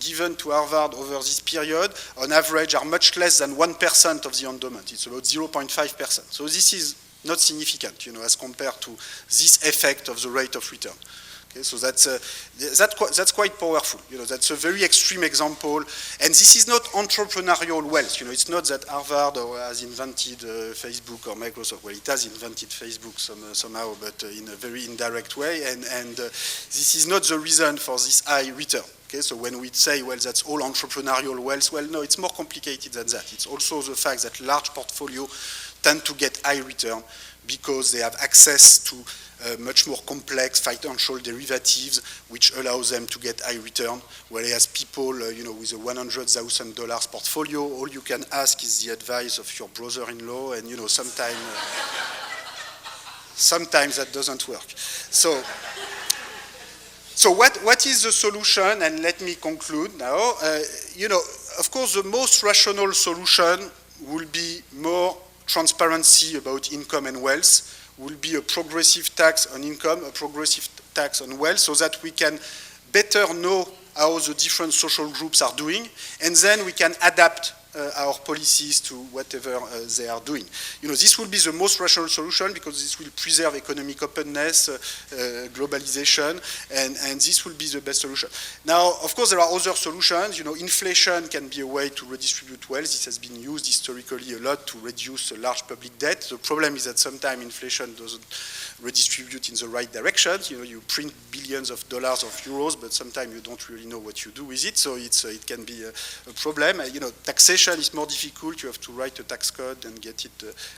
given to Harvard over this period, on average, are much less than 1% of the endowment. It's about 0.5%. So this is not significant, as compared to this effect of the rate of return. Okay, so that's quite powerful. That's a very extreme example. And this is not entrepreneurial wealth. It's not that Harvard has invented Facebook or Microsoft. Well, it has invented Facebook somehow, but in a very indirect way. And this is not the reason for this high return. Okay, so when we say, well, that's all entrepreneurial wealth, well, no, it's more complicated than that. It's also the fact that large portfolios tend to get high return because they have access to much more complex financial derivatives, which allows them to get high return, whereas people, with a $100,000 portfolio, all you can ask is the advice of your brother-in-law, and sometimes that doesn't work. So what is the solution? And let me conclude now. Of course, the most rational solution will be more transparency about income and wealth, will be a progressive tax on income, a progressive tax on wealth, so that we can better know how the different social groups are doing, and then we can adapt our policies to whatever they are doing. This will be the most rational solution because this will preserve economic openness, globalization, and this will be the best solution. Now, of course, there are other solutions. Inflation can be a way to redistribute wealth. This has been used historically a lot to reduce large public debt. The problem is that sometimes inflation doesn't redistribute in the right direction. You print billions of dollars of euros, but sometimes you don't really know what you do with it, so it can be a problem. Taxation is more difficult. You have to write a tax code and get it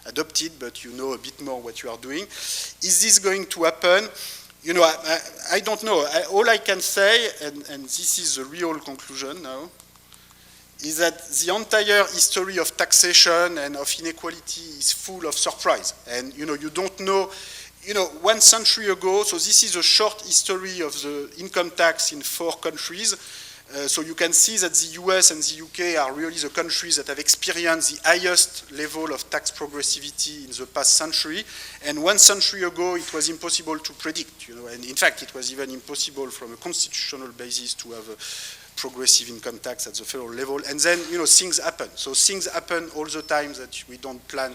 adopted, but you know a bit more what you are doing. Is this going to happen? I don't know. All I can say, and this is the real conclusion now, is that the entire history of taxation and of inequality is full of surprise. And you don't know. 1 century ago, so this is a short history of the income tax in 4 countries. So you can see that the US and the UK are really the countries that have experienced the highest level of tax progressivity in the past century. And 1 century ago, it was impossible to predict. And in fact, it was even impossible from a constitutional basis to have a progressive income tax at the federal level. And then, things happen. So things happen all the time that we don't plan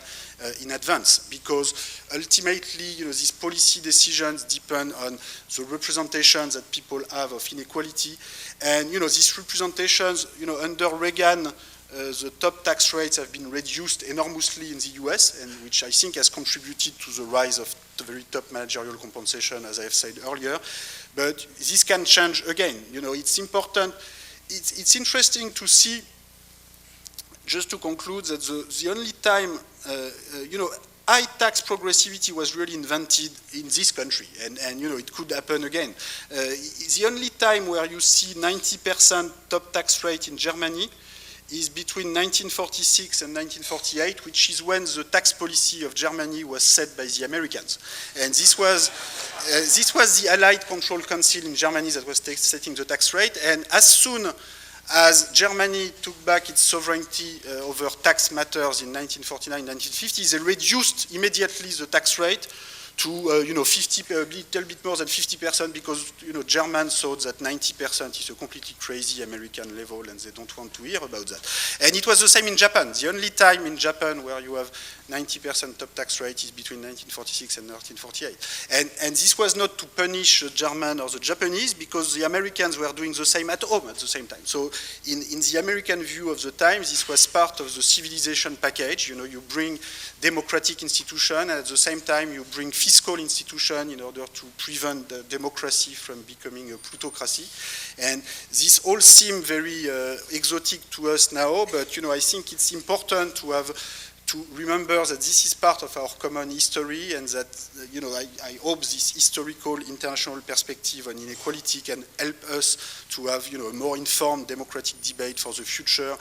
in advance, because ultimately, these policy decisions depend on the representations that people have of inequality. And, these representations, under Reagan, the top tax rates have been reduced enormously in the US, and which I think has contributed to the rise of the very top managerial compensation, as I have said earlier. But this can change again. It's important. It's interesting to see, just to conclude, that the only time, high tax progressivity was really invented in this country, and it could happen again. The only time where you see 90% top tax rate in Germany is between 1946 and 1948, which is when the tax policy of Germany was set by the Americans. And this was the Allied Control Council in Germany that was setting the tax rate. And as soon as Germany took back its sovereignty over tax matters in 1949, 1950, they reduced immediately the tax rate to 50, a little bit more than 50%, because Germans thought that 90% is a completely crazy American level, and they don't want to hear about that. And it was the same in Japan. The only time in Japan where you have 90% top tax rate is between 1946 and 1948. And this was not to punish the German or the Japanese, because the Americans were doing the same at home at the same time. So in the American view of the time, this was part of the civilization package. You bring democratic institution, and at the same time you bring fiscal institution in order to prevent the democracy from becoming a plutocracy. And this all seems very exotic to us now, but I think it's important to remember that this is part of our common history, and that I hope this historical international perspective on inequality can help us to have a more informed democratic debate for the future,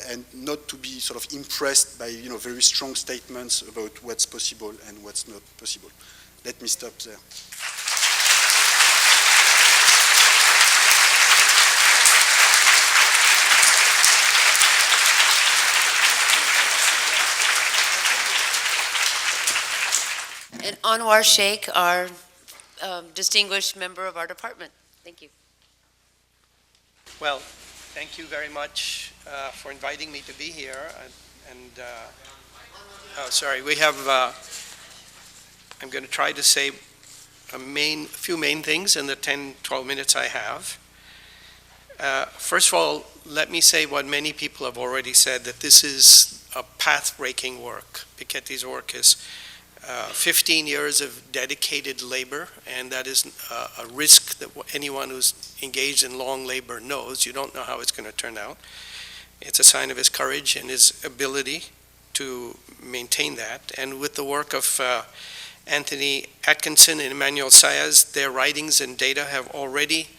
and not to be sort of impressed by very strong statements about what's possible and what's not possible. Let me stop there. And Anwar Shaikh, our distinguished member of our department. Thank you. Well, thank you very much for inviting me to be here. Oh, sorry, we have, I'm going to try to say a few main things in the 10, 12 minutes I have. First of all, let me say what many people have already said, that this is a path-breaking work. Piketty's work is 15 years of dedicated labor, and that is a risk that anyone who's engaged in long labor knows. You don't know how it's going to turn out. It's a sign of his courage and his ability to maintain that. And with the work of Anthony Atkinson and Emmanuel Saez, their writings and data have already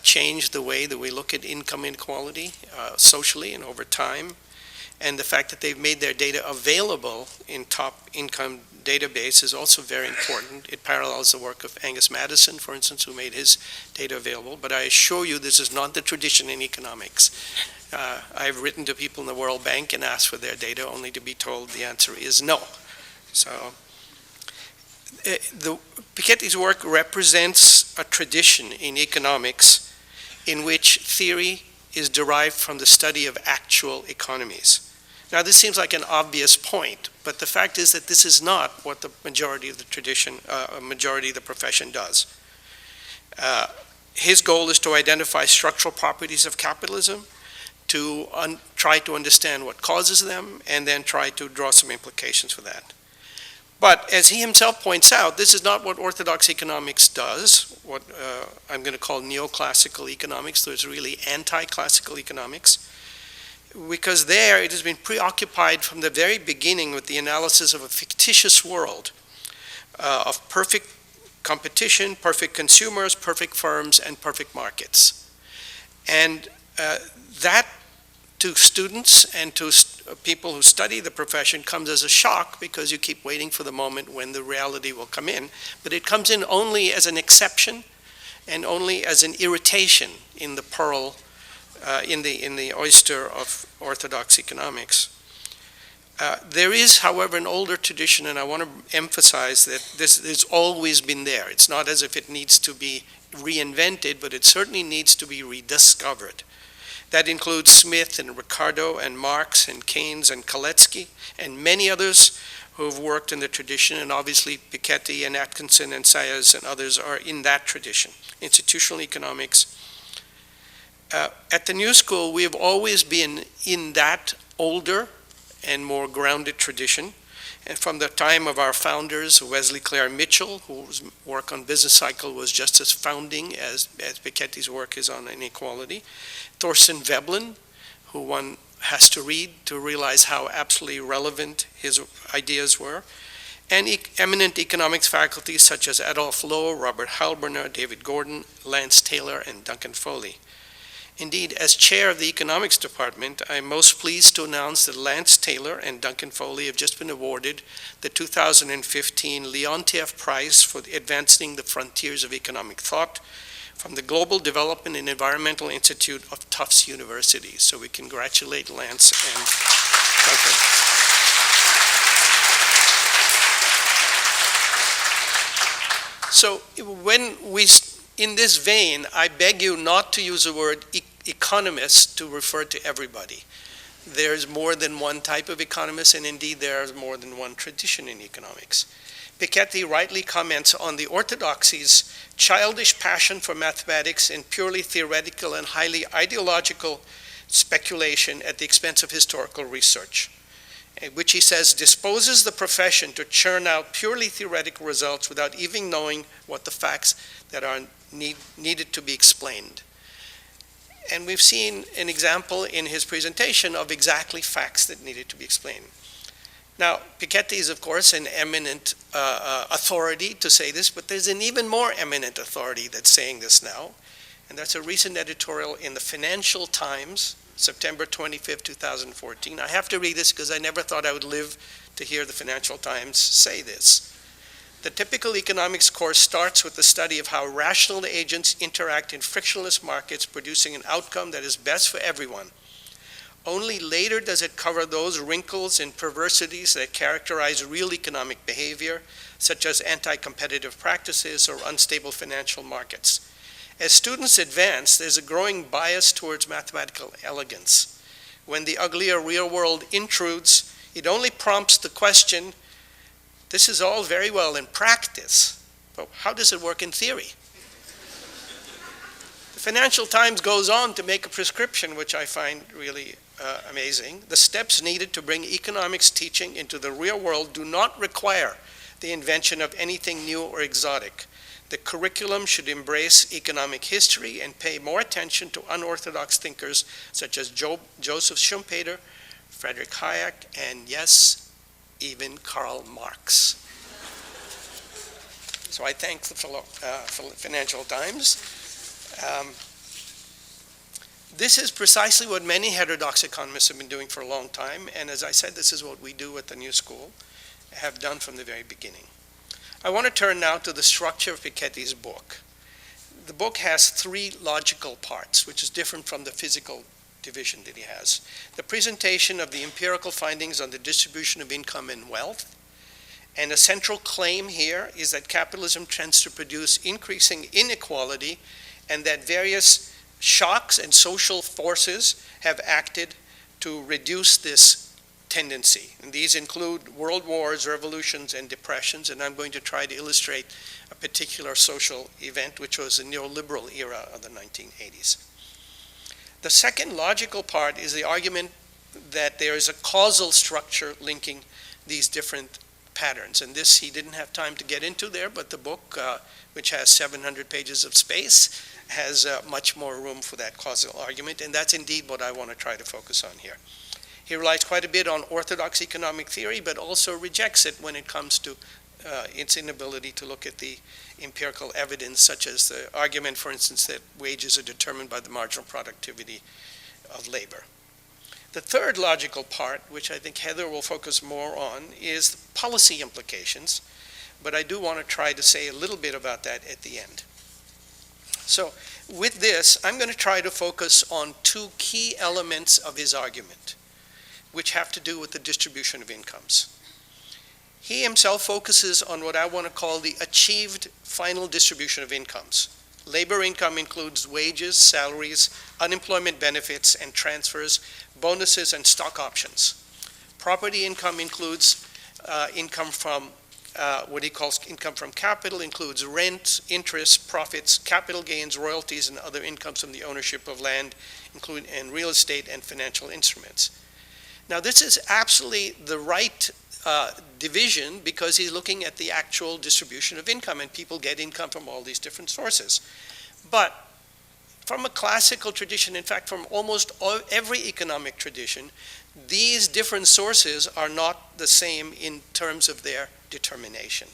changed the way that we look at income inequality socially and over time. And the fact that they've made their data available in top income database is also very important. It parallels the work of Angus Maddison, for instance, who made his data available. But I assure you, this is not the tradition in economics. I've written to people in the World Bank and asked for their data, only to be told the answer is no. So Piketty's work represents a tradition in economics in which theory is derived from the study of actual economies. Now, this seems like an obvious point, but the fact is that this is not what the majority of the tradition, majority of the profession does. His goal is to identify structural properties of capitalism, to try to understand what causes them, and then try to draw some implications for that. But as he himself points out, this is not what orthodox economics does, what I'm going to call neoclassical economics, so it's really anti-classical economics, because there it has been preoccupied from the very beginning with the analysis of a fictitious world of perfect competition, perfect consumers, perfect firms, and perfect markets. And that to students and to people who study the profession comes as a shock, because you keep waiting for the moment when the reality will come in. But it comes in only as an exception and only as an irritation in the pearl, in the oyster of orthodox economics. There is, however, an older tradition, and I want to emphasize that this has always been there. It's not as if it needs to be reinvented, but it certainly needs to be rediscovered. That includes Smith and Ricardo and Marx and Keynes and Koletsky and many others who have worked in the tradition, and obviously Piketty and Atkinson and Saez and others are in that tradition. Institutional economics. At the New School, we have always been in that older and more grounded tradition. And from the time of our founders, Wesley Clare Mitchell, whose work on business cycle was just as founding as Piketty's work is on inequality, Thorsten Veblen, who one has to read to realize how absolutely relevant his ideas were, and eminent economics faculties such as Adolph Lowe, Robert Halberner, David Gordon, Lance Taylor, and Duncan Foley. Indeed, as chair of the economics department, I am most pleased to announce that Lance Taylor and Duncan Foley have just been awarded the 2015 Leontief Prize for Advancing the Frontiers of Economic Thought from the Global Development and Environmental Institute of Tufts University. So we congratulate Lance and Duncan. So when we, in this vein, I beg you not to use the word economist to refer to everybody. There's more than one type of economist, and indeed there is more than one tradition in economics. Piketty rightly comments on the orthodoxy's childish passion for mathematics and purely theoretical and highly ideological speculation at the expense of historical research, which he says disposes the profession to churn out purely theoretical results without even knowing what the facts that are needed to be explained. And we've seen an example in his presentation of exactly facts that needed to be explained. Now, Piketty is, of course, an eminent authority to say this, but there's an even more eminent authority that's saying this now, and that's a recent editorial in the Financial Times, September 25th, 2014. I have to read this because I never thought I would live to hear the Financial Times say this. The typical economics course starts with the study of how rational agents interact in frictionless markets, producing an outcome that is best for everyone. Only later does it cover those wrinkles and perversities that characterize real economic behavior, such as anti-competitive practices or unstable financial markets. As students advance, there's a growing bias towards mathematical elegance. When the uglier real world intrudes, it only prompts the question, this is all very well in practice, but how does it work in theory? The Financial Times goes on to make a prescription, which I find really amazing. The steps needed to bring economics teaching into the real world do not require the invention of anything new or exotic. The curriculum should embrace economic history and pay more attention to unorthodox thinkers such as Joseph Schumpeter, Friedrich Hayek, and yes, even Karl Marx. So I thank the Financial Times. This is precisely what many heterodox economists have been doing for a long time, and as I said, this is what we do at the New School, have done from the very beginning. I want to turn now to the structure of Piketty's book. The book has three logical parts, which is different from the physical division that he has. The presentation of the empirical findings on the distribution of income and wealth, and a central claim here is that capitalism tends to produce increasing inequality and that various shocks and social forces have acted to reduce this tendency. And these include world wars, revolutions, and depressions, and I'm going to try to illustrate a particular social event, which was the neoliberal era of the 1980s. The second logical part is the argument that there is a causal structure linking these different patterns. And this he didn't have time to get into there, but the book, which has 700 pages of space, has much more room for that causal argument, and that's indeed what I want to try to focus on here. He relies quite a bit on orthodox economic theory, but also rejects it when it comes to its inability to look at the empirical evidence, such as the argument, for instance, that wages are determined by the marginal productivity of labor. The third logical part, which I think Heather will focus more on, is policy implications, but I do want to try to say a little bit about that at the end. So with this, I'm going to try to focus on two key elements of his argument, which have to do with the distribution of incomes. He himself focuses on what I want to call the achieved final distribution of incomes. Labor income includes wages, salaries, unemployment benefits and transfers, bonuses, and stock options. Property income includes income from what he calls income from capital, includes rent, interest, profits, capital gains, royalties, and other incomes from the ownership of land, including and real estate and financial instruments. Now, this is absolutely the right division because he's looking at the actual distribution of income, and people get income from all these different sources. But from a classical tradition, in fact, from almost every economic tradition, these different sources are not the same in terms of their determination.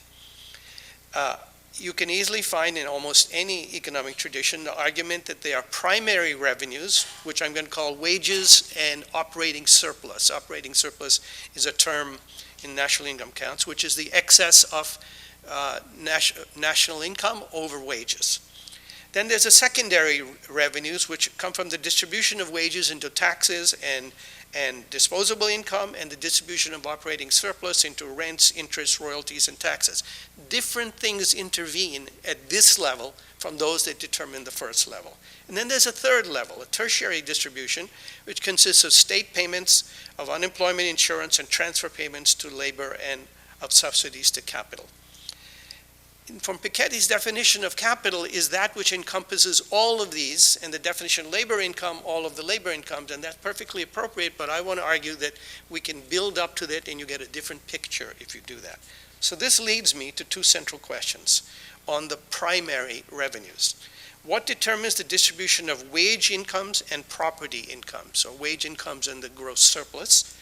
You can easily find in almost any economic tradition the argument that they are primary revenues, which I'm going to call wages and operating surplus. Operating surplus is a term in national income counts, which is the excess of national income over wages. Then there's a secondary revenues, which come from the distribution of wages into taxes and disposable income, and the distribution of operating surplus into rents, interest, royalties, and taxes. Different things intervene at this level from those that determine the first level. And then there's a third level, a tertiary distribution, which consists of state payments, of unemployment insurance, and transfer payments to labor and of subsidies to capital. From Piketty's definition of capital is that which encompasses all of these, and the definition of labor income, all of the labor incomes, and that's perfectly appropriate, but I want to argue that we can build up to that and you get a different picture if you do that. So this leads me to two central questions on the primary revenues. What determines the distribution of wage incomes and property incomes? So wage incomes and the gross surplus.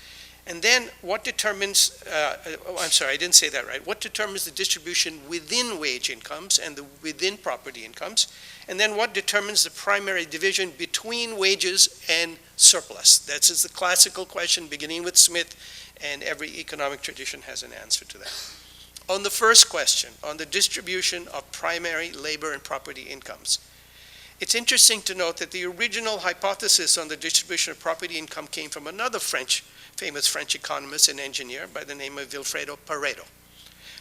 And then what determines, I'm sorry, I didn't say that right. What determines the distribution within wage incomes and the within property incomes? And then what determines the primary division between wages and surplus? That is the classical question beginning with Smith, and every economic tradition has an answer to that. On the first question, on the distribution of primary labor and property incomes, It's interesting to note that the original hypothesis on the distribution of property income came from another famous French economist and engineer by the name of Vilfredo Pareto,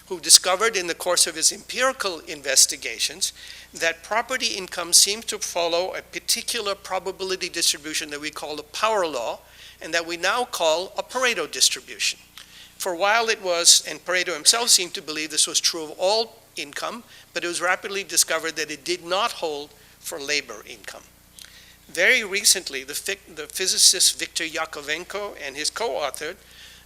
who discovered in the course of his empirical investigations that property income seemed to follow a particular probability distribution that we call the power law, and that we now call a Pareto distribution. For a while it was, and Pareto himself seemed to believe this was true of all income, but it was rapidly discovered that it did not hold for labor income. Very recently, the physicist Viktor Yakovenko and his co-author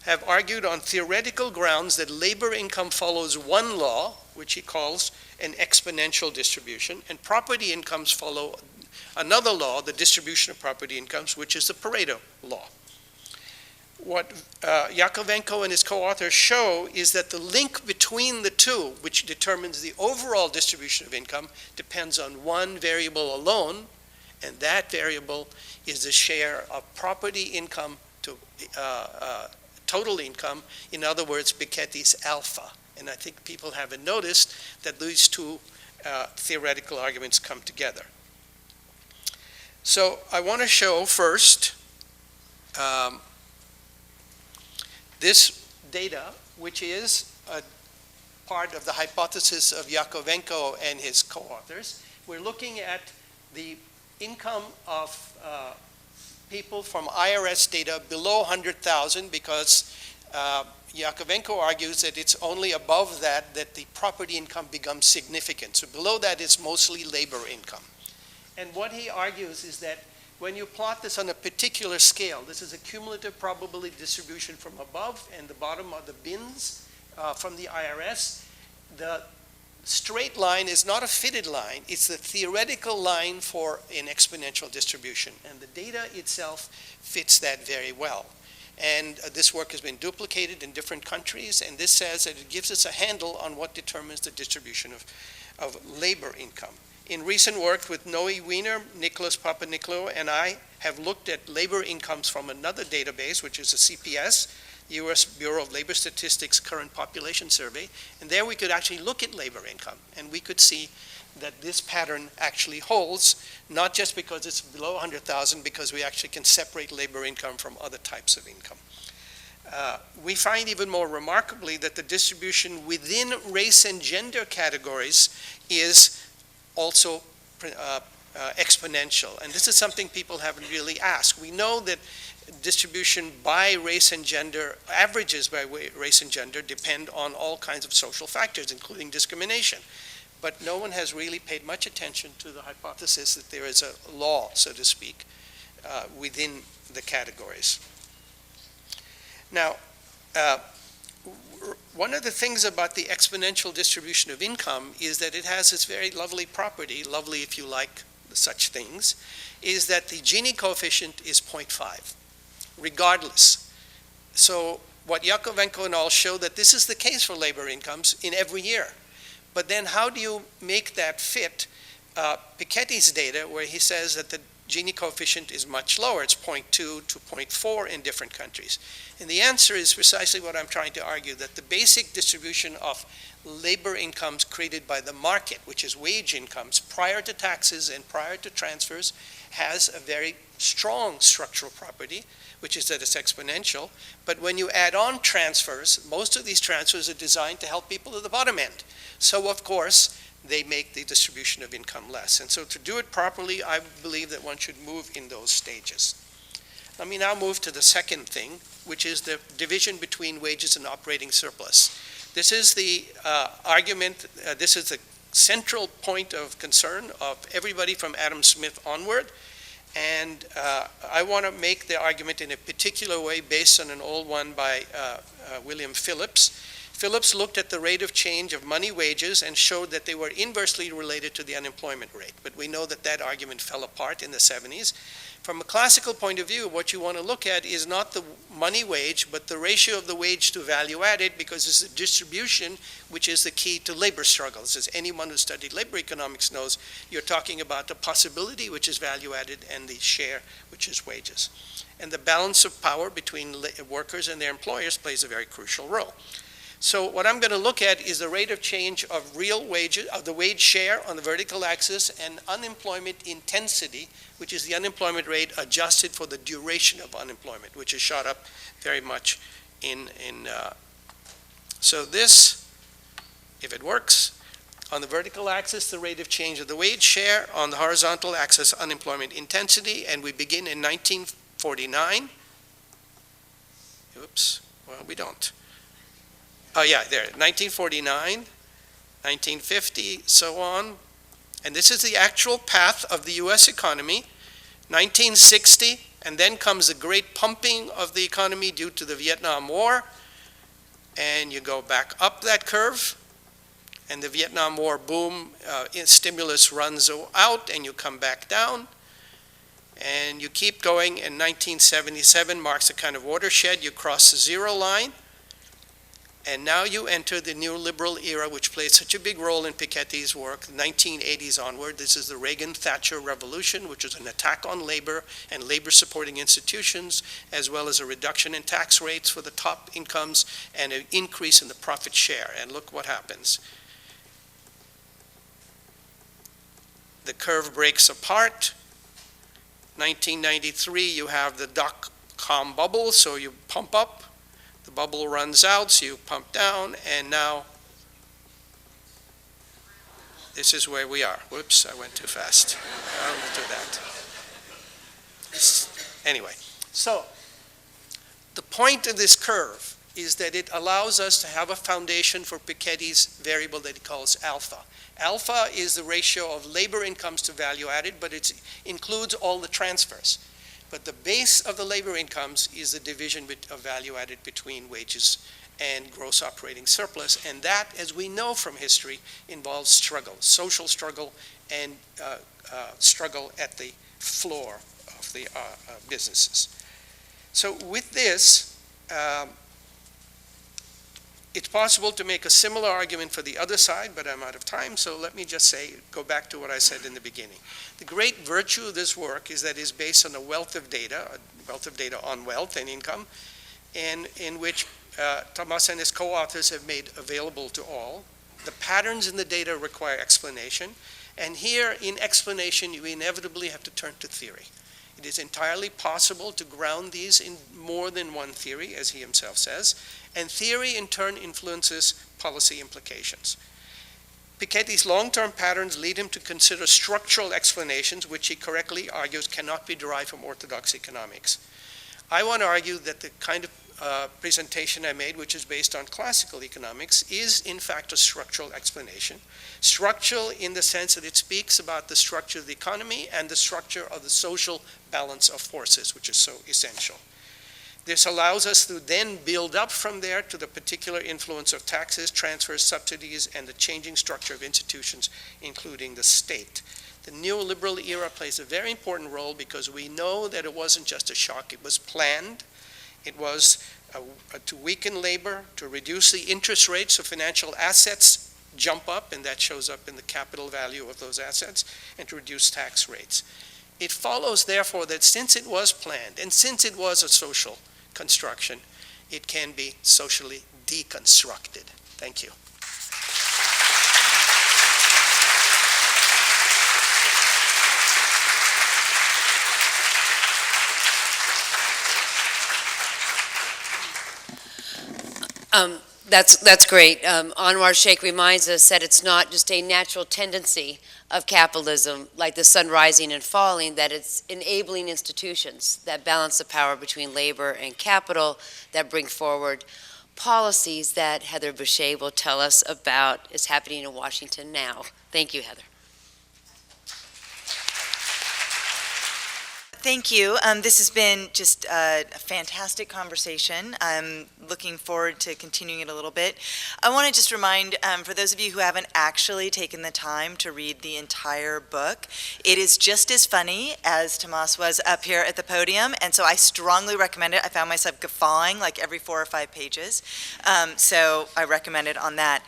have argued on theoretical grounds that labor income follows one law, which he calls an exponential distribution, and property incomes follow another law, the distribution of property incomes, which is the Pareto law. What Yakovenko and his co-authors show is that the link between the two, which determines the overall distribution of income, depends on one variable alone, and that variable is the share of property income to total income, in other words, Piketty's alpha. And I think people haven't noticed that these two theoretical arguments come together. So I want to show first this data, which is a part of the hypothesis of Yakovenko and his co-authors. We're looking at the income of people from IRS data below 100,000 because Yakovenko argues that it's only above that that the property income becomes significant. So below that is mostly labor income. And what he argues is that when you plot this on a particular scale, this is a cumulative probability distribution from above, and the bottom are the bins from the IRS. The straight line is not a fitted line, it's the theoretical line for an exponential distribution, and the data itself fits that very well. And this work has been duplicated in different countries, and this says that it gives us a handle on what determines the distribution of labor income. In recent work with Noe Wiener, Nicholas Papanicolaou, and I have looked at labor incomes from another database, which is a CPS, U.S. Bureau of Labor Statistics Current Population Survey, and there we could actually look at labor income, and we could see that this pattern actually holds, not just because it's below 100,000, because we actually can separate labor income from other types of income. We find even more remarkably that the distribution within race and gender categories is also exponential. And this is something people haven't really asked. We know that distribution by race and gender, averages by race and gender, depend on all kinds of social factors, including discrimination. But no one has really paid much attention to the hypothesis that there is a law, so to speak, within the categories. Now, one of the things about the exponential distribution of income is that it has this very lovely property, lovely if you like such things, is that the Gini coefficient is 0.5, regardless. So what Yakovenko and all show that this is the case for labor incomes in every year. But then how do you make that fit Piketty's data, where he says that the Gini coefficient is much lower, it's 0.2 to 0.4 in different countries. And the answer is precisely what I'm trying to argue, that the basic distribution of labor incomes created by the market, which is wage incomes, prior to taxes and prior to transfers, has a very strong structural property, which is that it's exponential. But when you add on transfers, most of these transfers are designed to help people at the bottom end. So of course, they make the distribution of income less. And so to do it properly, I believe that one should move in those stages. Let me now move to the second thing, which is the division between wages and operating surplus. This is the argument, this is the central point of concern of everybody from Adam Smith onward. And I want to make the argument in a particular way based on an old one by William Phillips. Phillips looked at the rate of change of money wages and showed that they were inversely related to the unemployment rate. But we know that that argument fell apart in the 70s. From a classical point of view, what you want to look at is not the money wage, but the ratio of the wage to value added, because it's the distribution which is the key to labor struggles. As anyone who studied labor economics knows, you're talking about the possibility, which is value added, and the share, which is wages. And the balance of power between workers and their employers plays a very crucial role. So what I'm going to look at is the rate of change of real wages, of the wage share on the vertical axis, and unemployment intensity, which is the unemployment rate adjusted for the duration of unemployment, which has shot up very much so this, if it works, on the vertical axis, the rate of change of the wage share, on the horizontal axis, unemployment intensity, and we begin in 1949. Oops, well, we don't. Oh yeah, there, 1949, 1950, so on. And this is the actual path of the US economy. 1960, and then comes the great pumping of the economy due to the Vietnam War. And you go back up that curve, and the Vietnam War boom, stimulus runs out, and you come back down. And you keep going, and 1977 marks a kind of watershed. You cross the zero line. And now you enter the neoliberal era, which played such a big role in Piketty's work, 1980s onward. This is the Reagan-Thatcher revolution, which is an attack on labor and labor-supporting institutions, as well as a reduction in tax rates for the top incomes and an increase in the profit share. And look what happens. The curve breaks apart. 1993, you have the dot-com bubble, so you pump up. The bubble runs out, so you pump down, and now this is where we are. Whoops, I went too fast. I won't do that. Anyway, so the point of this curve is that it allows us to have a foundation for Piketty's variable that he calls alpha. Alpha is the ratio of labor incomes to value added, but it includes all the transfers. But the base of the labor incomes is the division of value added between wages and gross operating surplus. And that, as we know from history, involves struggle, social struggle, and struggle at the floor of the businesses. So with this, it's possible to make a similar argument for the other side, but I'm out of time, so let me just go back to what I said in the beginning. The great virtue of this work is that it's based on a wealth of data on wealth and income, and in which Thomas and his co-authors have made available to all. The patterns in the data require explanation, and here in explanation you inevitably have to turn to theory. It is entirely possible to ground these in more than one theory, as he himself says, and theory in turn influences policy implications. Piketty's long-term patterns lead him to consider structural explanations, which he correctly argues cannot be derived from orthodox economics. I want to argue that the kind of presentation I made, which is based on classical economics, is in fact a structural explanation. Structural in the sense that it speaks about the structure of the economy and the structure of the social balance of forces, which is so essential. This allows us to then build up from there to the particular influence of taxes, transfers, subsidies, and the changing structure of institutions, including the state. The neoliberal era plays a very important role because we know that it wasn't just a shock, it was planned. It was to weaken labor, to reduce the interest rates so financial assets jump up, and that shows up in the capital value of those assets, and to reduce tax rates. It follows, therefore, that since it was planned, and since it was a social construction, it can be socially deconstructed. Thank you. That's great. Anwar Shaikh reminds us that it's not just a natural tendency of capitalism, like the sun rising and falling, that it's enabling institutions that balance the power between labor and capital, that bring forward policies that Heather Boushey will tell us about is happening in Washington now. Thank you, Heather. Thank you. This has been just a fantastic conversation. I'm looking forward to continuing it a little bit. I want to just remind, for those of you who haven't actually taken the time to read the entire book, it is just as funny as Tomas was up here at the podium, and so I strongly recommend it. I found myself guffawing like every 4 or 5 pages, so I recommend it on that.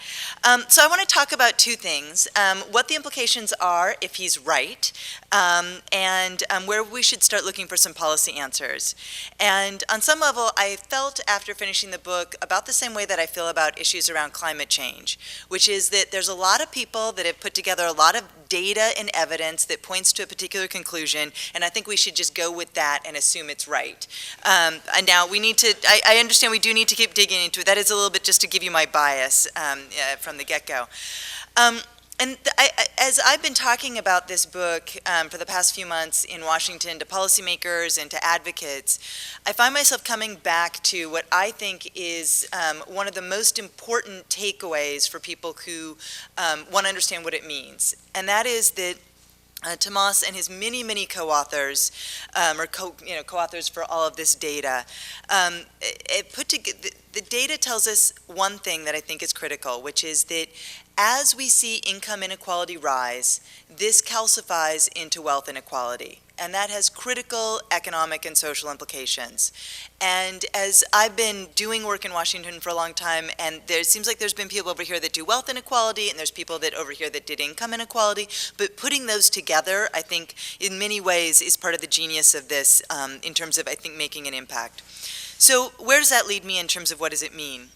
So I want to talk about 2 things, what the implications are if he's right, and where we should start looking for some policy answers. And on some level, I felt after finishing the book about the same way that I feel about issues around climate change, which is that there's a lot of people that have put together a lot of data and evidence that points to a particular conclusion, and I think we should just go with that and assume it's right. And now we need to, I understand we do need to keep digging into it. That is a little bit just to give you my bias from the get-go. As I've been talking about this book for the past few months in Washington to policymakers and to advocates, I find myself coming back to what I think is one of the most important takeaways for people who want to understand what it means. And that is that Tomas and his many, many co-authors, co-authors for all of this data, the data tells us one thing that I think is critical, which is that as we see income inequality rise, this calcifies into wealth inequality. And that has critical economic and social implications. And as I've been doing work in Washington for a long time, and there seems like there's been people over here that do wealth inequality, and there's people that over here that did income inequality, but putting those together, I think, in many ways is part of the genius of this in terms of, I think, making an impact. So where does that lead me in terms of what does it mean?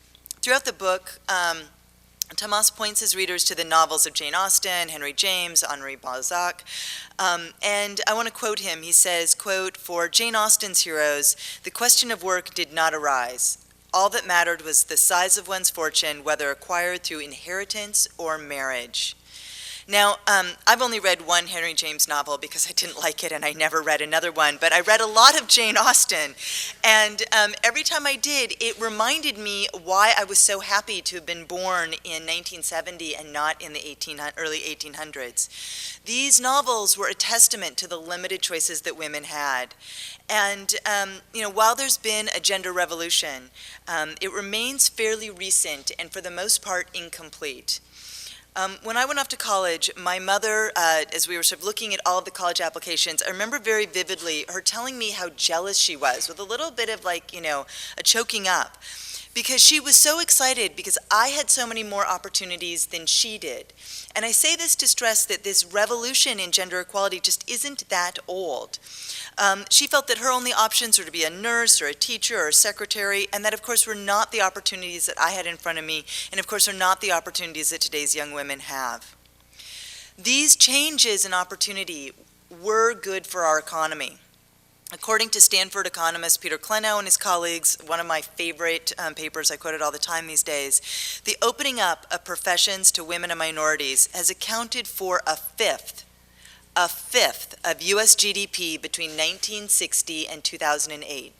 Throughout the book, Tomas points his readers to the novels of Jane Austen, Henry James, Henri Balzac, and I want to quote him. He says, quote, "For Jane Austen's heroes, the question of work did not arise. All that mattered was the size of one's fortune, whether acquired through inheritance or marriage." Now, I've only read one Henry James novel because I didn't like it and I never read another one, but I read a lot of Jane Austen, and every time I did, it reminded me why I was so happy to have been born in 1970 and not in the early 1800s. These novels were a testament to the limited choices that women had. And while there's been a gender revolution, it remains fairly recent and for the most part incomplete. When I went off to college, my mother, as we were sort of looking at all of the college applications, I remember very vividly her telling me how jealous she was, with a little bit of a choking up, because she was so excited because I had so many more opportunities than she did. And I say this to stress that this revolution in gender equality just isn't that old. She felt that her only options were to be a nurse or a teacher or a secretary, and that of course were not the opportunities that I had in front of me, and of course are not the opportunities that today's young women have. These changes in opportunity were good for our economy. According to Stanford economist Peter Klenow and his colleagues, one of my favorite papers I quote it all the time these days, the opening up of professions to women and minorities has accounted for a fifth of U.S. GDP between 1960 and 2008.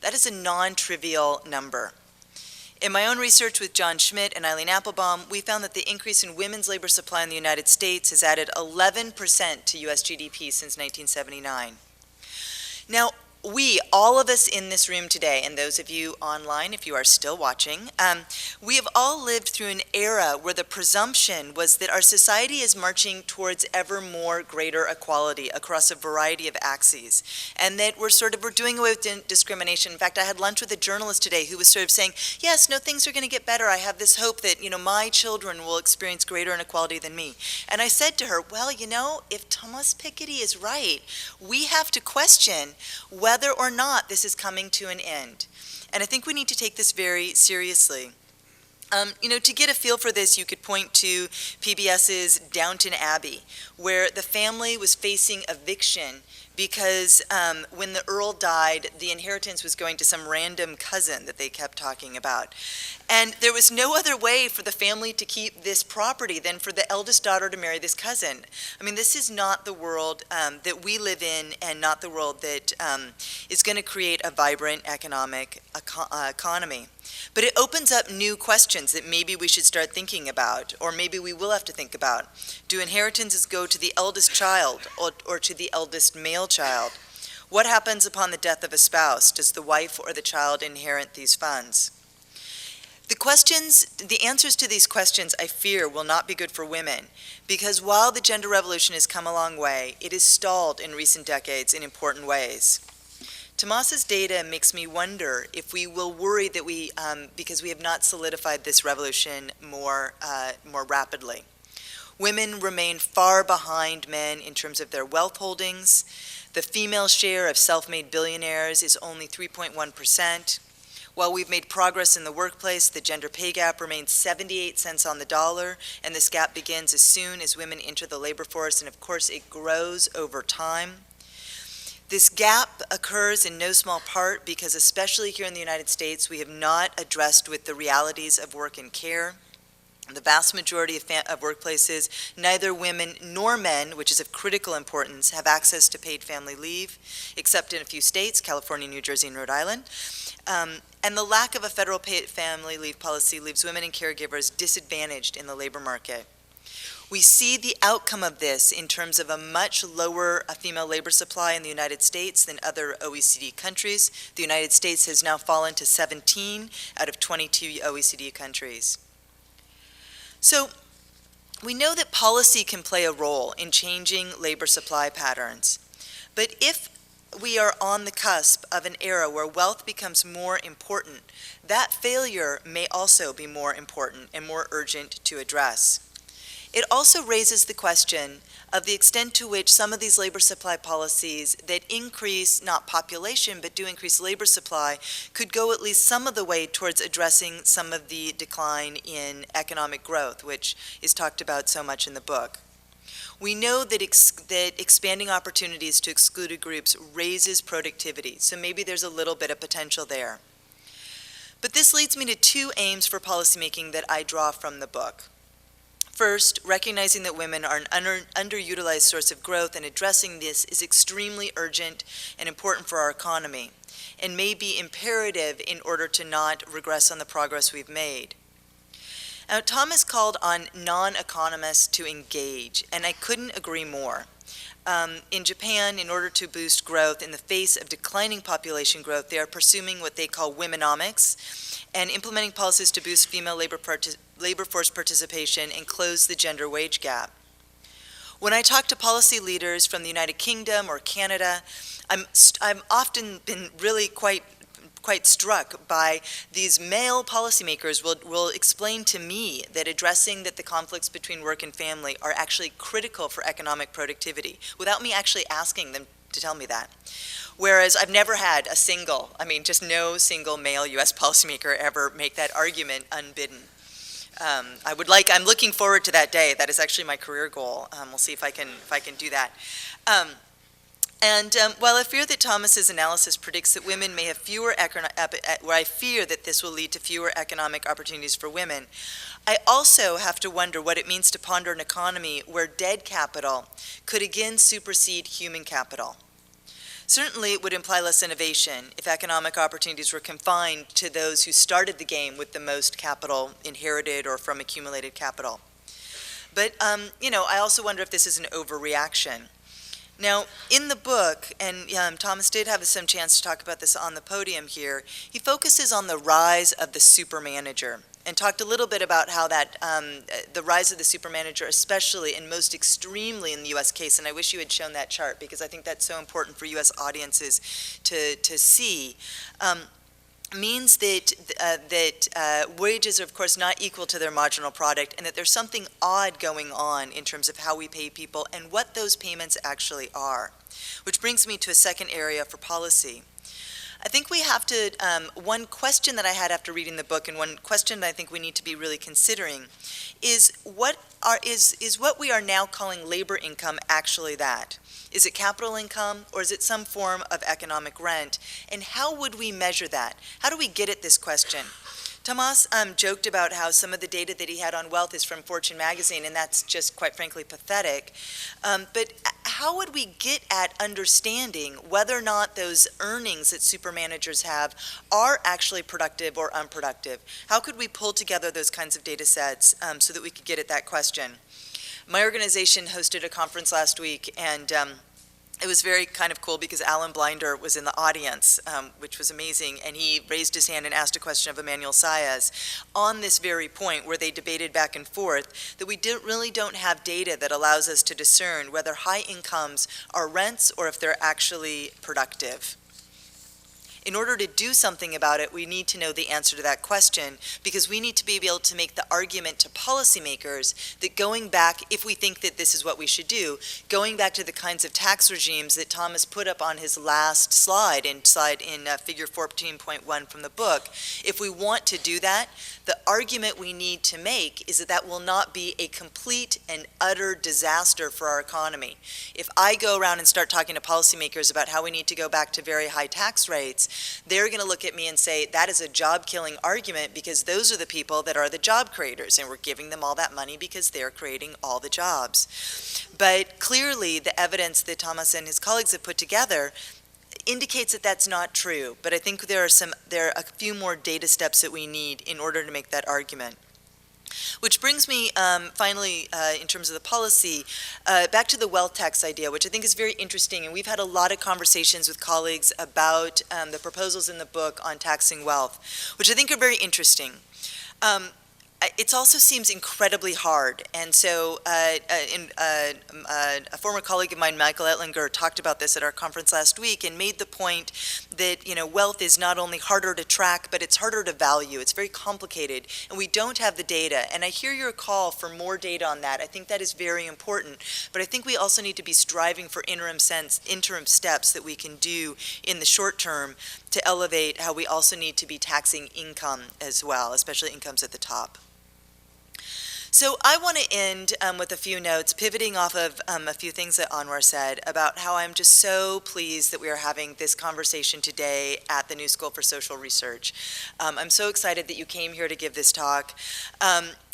That is a non-trivial number. In my own research with John Schmidt and Eileen Applebaum, we found that the increase in women's labor supply in the United States has added 11% to U.S. GDP since 1979. Now, we, all of us in this room today, and those of you online, if you are still watching, we have all lived through an era where the presumption was that our society is marching towards ever more greater equality across a variety of axes, and that we're doing away with discrimination. In fact, I had lunch with a journalist today who was sort of saying, yes, no, things are going to get better. I have this hope that, my children will experience greater inequality than me. And I said to her, well, if Thomas Piketty is right, we have to question whether or not this is coming to an end. And I think we need to take this very seriously. To get a feel for this, you could point to PBS's Downton Abbey, where the family was facing eviction because when the Earl died, the inheritance was going to some random cousin that they kept talking about. And there was no other way for the family to keep this property than for the eldest daughter to marry this cousin. I mean, this is not the world that we live in, and not the world that is going to create a vibrant economic economy. But it opens up new questions that maybe we should start thinking about, or maybe we will have to think about. Do inheritances go to the eldest child or to the eldest male child? What happens upon the death of a spouse? Does the wife or the child inherit these funds? The answers to these questions, I fear, will not be good for women, because while the gender revolution has come a long way, it is stalled in recent decades in important ways. Tomas's data makes me wonder if we will worry that because we have not solidified this revolution more rapidly. Women remain far behind men in terms of their wealth holdings. The female share of self-made billionaires is only 3.1%. While we've made progress in the workplace, the gender pay gap remains 78 cents on the dollar, and this gap begins as soon as women enter the labor force, and of course it grows over time. This gap occurs in no small part because, especially here in the United States, we have not addressed with the realities of work and care. The vast majority of workplaces, neither women nor men, which is of critical importance, have access to paid family leave, except in a few states, California, New Jersey, and Rhode Island. And the lack of a federal paid family leave policy leaves women and caregivers disadvantaged in the labor market. We see the outcome of this in terms of a much lower female labor supply in the United States than other OECD countries. The United States has now fallen to 17 out of 22 OECD countries. So we know that policy can play a role in changing labor supply patterns. But if we are on the cusp of an era where wealth becomes more important, that failure may also be more important and more urgent to address. It also raises the question of the extent to which some of these labor supply policies that increase not population but do increase labor supply could go at least some of the way towards addressing some of the decline in economic growth, which is talked about so much in the book. We know that expanding opportunities to excluded groups raises productivity, so maybe there's a little bit of potential there. But this leads me to two aims for policymaking that I draw from the book. First, recognizing that women are an underutilized source of growth, and addressing this is extremely urgent and important for our economy, and may be imperative in order to not regress on the progress we've made. Now, Thomas called on non-economists to engage, and I couldn't agree more. In Japan, in order to boost growth in the face of declining population growth, they are pursuing what they call womenomics and implementing policies to boost female labor force participation and close the gender wage gap. When I talk to policy leaders from the United Kingdom or Canada, I'm often been really quite struck by these male policymakers will explain to me that addressing that the conflicts between work and family are actually critical for economic productivity, without me actually asking them to tell me that. Whereas I've never had just no single male U.S. policymaker ever make that argument unbidden. I'm looking forward to that day. That is actually my career goal. We'll see if I can do that. While I fear that Thomas's analysis predicts that women may have where I fear that this will lead to fewer economic opportunities for women, I also have to wonder what it means to ponder an economy where dead capital could again supersede human capital. Certainly, it would imply less innovation if economic opportunities were confined to those who started the game with the most capital inherited or from accumulated capital. But, I also wonder if this is an overreaction. Now, in the book, and Thomas did have some chance to talk about this on the podium here, he focuses on the rise of the supermanager and talked a little bit about how that the rise of the supermanager, especially and most extremely in the U.S. case, and I wish you had shown that chart because I think that's so important for U.S. audiences to see, means that wages are, of course, not equal to their marginal product, and that there's something odd going on in terms of how we pay people and what those payments actually are. Which brings me to a second area for policy. I think we have to, one question that I had after reading the book, and one question that I think we need to be really considering, is what we are now calling labor income actually that? Is it capital income, or is it some form of economic rent? And how would we measure that? How do we get at this question? Tomas joked about how some of the data that he had on wealth is from Fortune magazine, and that's just quite frankly pathetic. But how would we get at understanding whether or not those earnings that supermanagers have are actually productive or unproductive? How could we pull together those kinds of data sets so that we could get at that question? My organization hosted a conference last week, and it was very kind of cool because Alan Blinder was in the audience, which was amazing, and he raised his hand and asked a question of Emmanuel Saez on this very point where they debated back and forth that we really don't have data that allows us to discern whether high incomes are rents or if they're actually productive. In order to do something about it, we need to know the answer to that question, because we need to be able to make the argument to policymakers that going back, if we think that this is what we should do, going back to the kinds of tax regimes that Thomas put up on his last slide in figure 14.1 from the book, if we want to do that, the argument we need to make is that that will not be a complete and utter disaster for our economy. If I go around and start talking to policymakers about how we need to go back to very high tax rates, they're going to look at me and say, that is a job-killing argument because those are the people that are the job creators, and we're giving them all that money because they're creating all the jobs. But clearly, the evidence that Thomas and his colleagues have put together indicates that that's not true. But I think there are a few more data steps that we need in order to make that argument. Which brings me, finally, in terms of the policy, back to the wealth tax idea, which I think is very interesting. And we've had a lot of conversations with colleagues about the proposals in the book on taxing wealth, which I think are very interesting. It also seems incredibly hard, and so a former colleague of mine, Michael Ettlinger, talked about this at our conference last week and made the point that wealth is not only harder to track, but it's harder to value. It's very complicated, and we don't have the data. And I hear your call for more data on that. I think that is very important, but I think we also need to be striving for interim steps that we can do in the short term to elevate how we also need to be taxing income as well, especially incomes at the top. So I want to end with a few notes, pivoting off of a few things that Anwar said about how I'm just so pleased that we are having this conversation today at the New School for Social Research. I'm so excited that you came here to give this talk.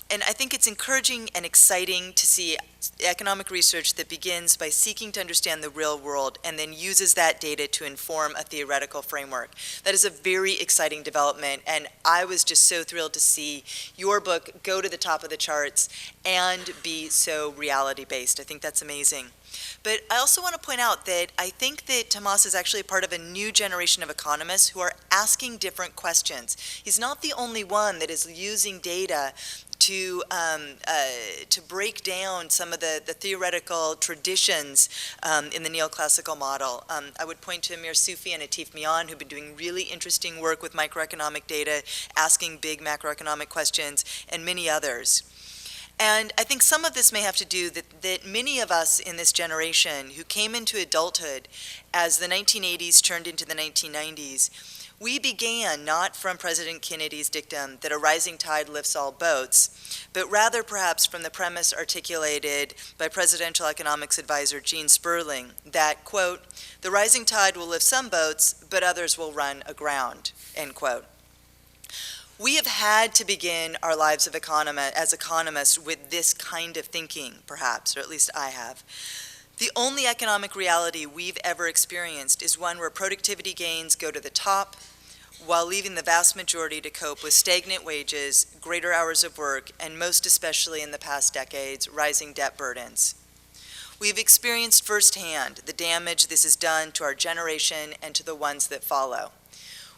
And I think it's encouraging and exciting to see economic research that begins by seeking to understand the real world and then uses that data to inform a theoretical framework. That is a very exciting development, and I was just so thrilled to see your book go to the top of the charts and be so reality-based. I think that's amazing. But I also want to point out that I think that Tomas is actually part of a new generation of economists who are asking different questions. He's not the only one that is using data to break down some of the theoretical traditions in the neoclassical model. I would point to Amir Sufi and Atif Mian, who've been doing really interesting work with microeconomic data, asking big macroeconomic questions, and many others. And I think some of this may have to do that many of us in this generation who came into adulthood as the 1980s turned into the 1990s, we began not from President Kennedy's dictum that a rising tide lifts all boats, but rather perhaps from the premise articulated by presidential economics advisor Gene Sperling that, quote, the rising tide will lift some boats, but others will run aground, end quote. We have had to begin our lives as economists with this kind of thinking, perhaps, or at least I have. The only economic reality we've ever experienced is one where productivity gains go to the top, while leaving the vast majority to cope with stagnant wages, greater hours of work, and most especially in the past decades, rising debt burdens. We've experienced firsthand the damage this has done to our generation and to the ones that follow.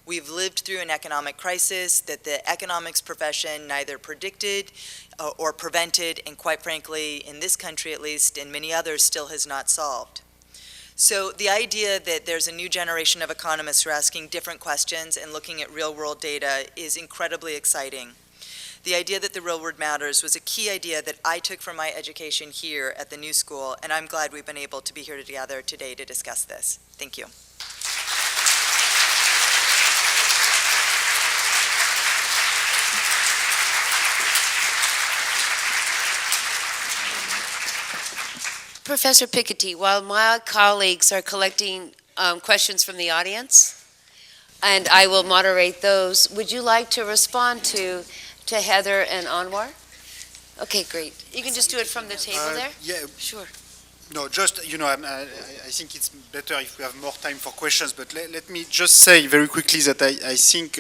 We've lived through an economic crisis that the economics profession neither predicted or prevented, and quite frankly, in this country at least, and many others, still has not solved. So the idea that there's a new generation of economists who are asking different questions and looking at real-world data is incredibly exciting. The idea that the real world matters was a key idea that I took from my education here at the New School, and I'm glad we've been able to be here together today to discuss this. Thank you. Professor Piketty, while my colleagues are collecting questions from the audience, and I will moderate those, would you like to respond to Heather and Anwar? Okay, great. You can just do it from the table there? Yeah. Sure. No, just, I think it's better if we have more time for questions, but let me just say very quickly that I think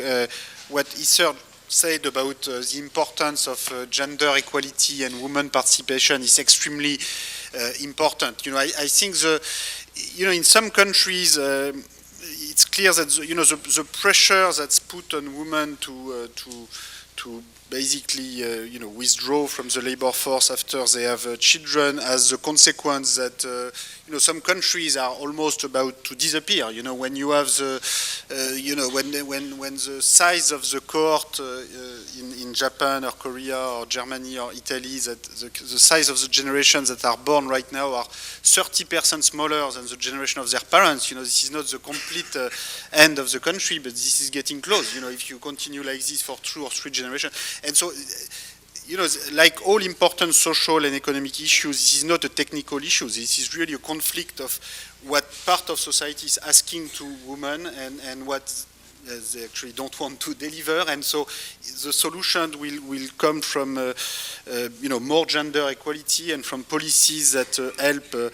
what Isser said about the importance of gender equality and women participation is extremely important. I think in some countries it's clear that the pressure that's put on women to basically, withdraw from the labor force after they have children, as a consequence that, some countries are almost about to disappear. When you have the, when the size of the cohort in Japan or Korea or Germany or Italy, that the size of the generations that are born right now are 30% smaller than the generation of their parents. This is not the complete end of the country, but this is getting close. If you continue like this for 2 or 3 generations. And so, like all important social and economic issues, this is not a technical issue. This is really a conflict of what part of society is asking to women and what they actually don't want to deliver. And so the solution will come from more gender equality and from policies that help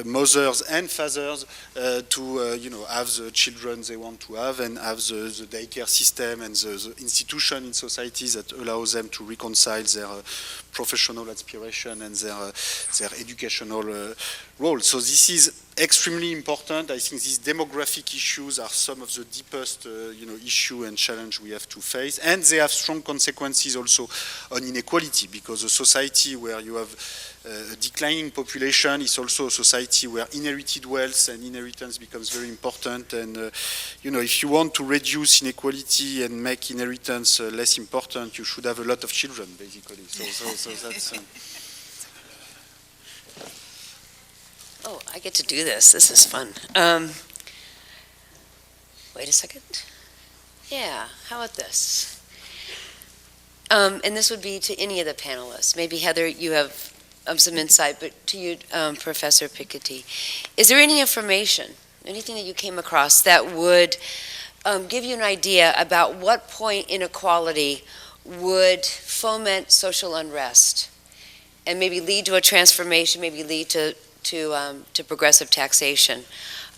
mothers and fathers to have the children they want to have, and have the daycare system and the institution in society that allows them to reconcile their professional aspiration and their educational role. So this is extremely important. I think these demographic issues are some of the deepest issue and challenge we have to face, and they have strong consequences also on inequality, because a society where you have a declining population is also a society where inherited wealth and inheritance becomes very important. And if you want to reduce inequality and make inheritance less important, you should have a lot of children, basically. So that's. Oh, I get to do this. This is fun. Wait a second. Yeah, how about this? And this would be to any of the panelists. Maybe, Heather, you have some insight, but to you, Professor Piketty, is there any information, anything that you came across that would give you an idea about what point inequality would foment social unrest and maybe lead to a transformation, maybe lead to progressive taxation?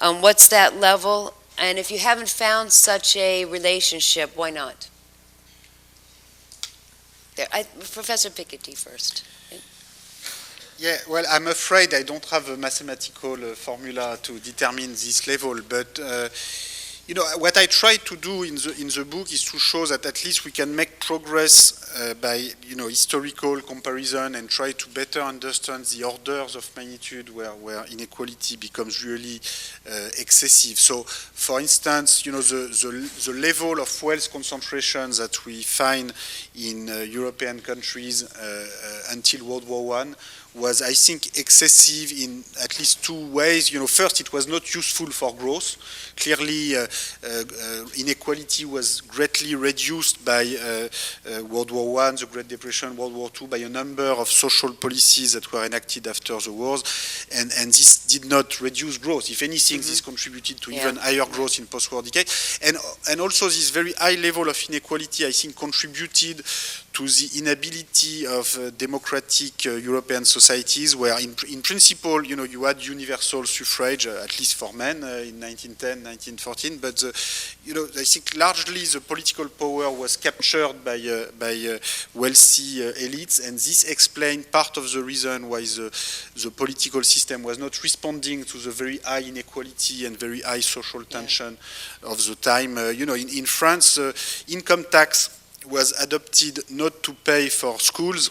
What's that level? And if you haven't found such a relationship, why not? Professor Piketty first. Yeah, well, I'm afraid I don't have a mathematical formula to determine this level, but what I try to do in the book is to show that at least we can make progress by historical comparison and try to better understand the orders of magnitude where inequality becomes really excessive. So, for instance, the level of wealth concentration that we find in European countries until World War I was, I think, excessive in at least 2 ways. First, it was not useful for growth. Clearly, inequality was greatly reduced by World War I, the Great Depression, World War II, by a number of social policies that were enacted after the wars, and this did not reduce growth. If anything, this contributed to even higher growth in post-war decade. And also this very high level of inequality, I think, contributed to the inability of democratic European societies, where in principle, you had universal suffrage, at least for men, in 1910, 1914, but I think largely the political power was captured by wealthy elites, and this explained part of the reason why the political system was not responding to the very high inequality and very high social tension of the time. In France, income tax was adopted not to pay for schools,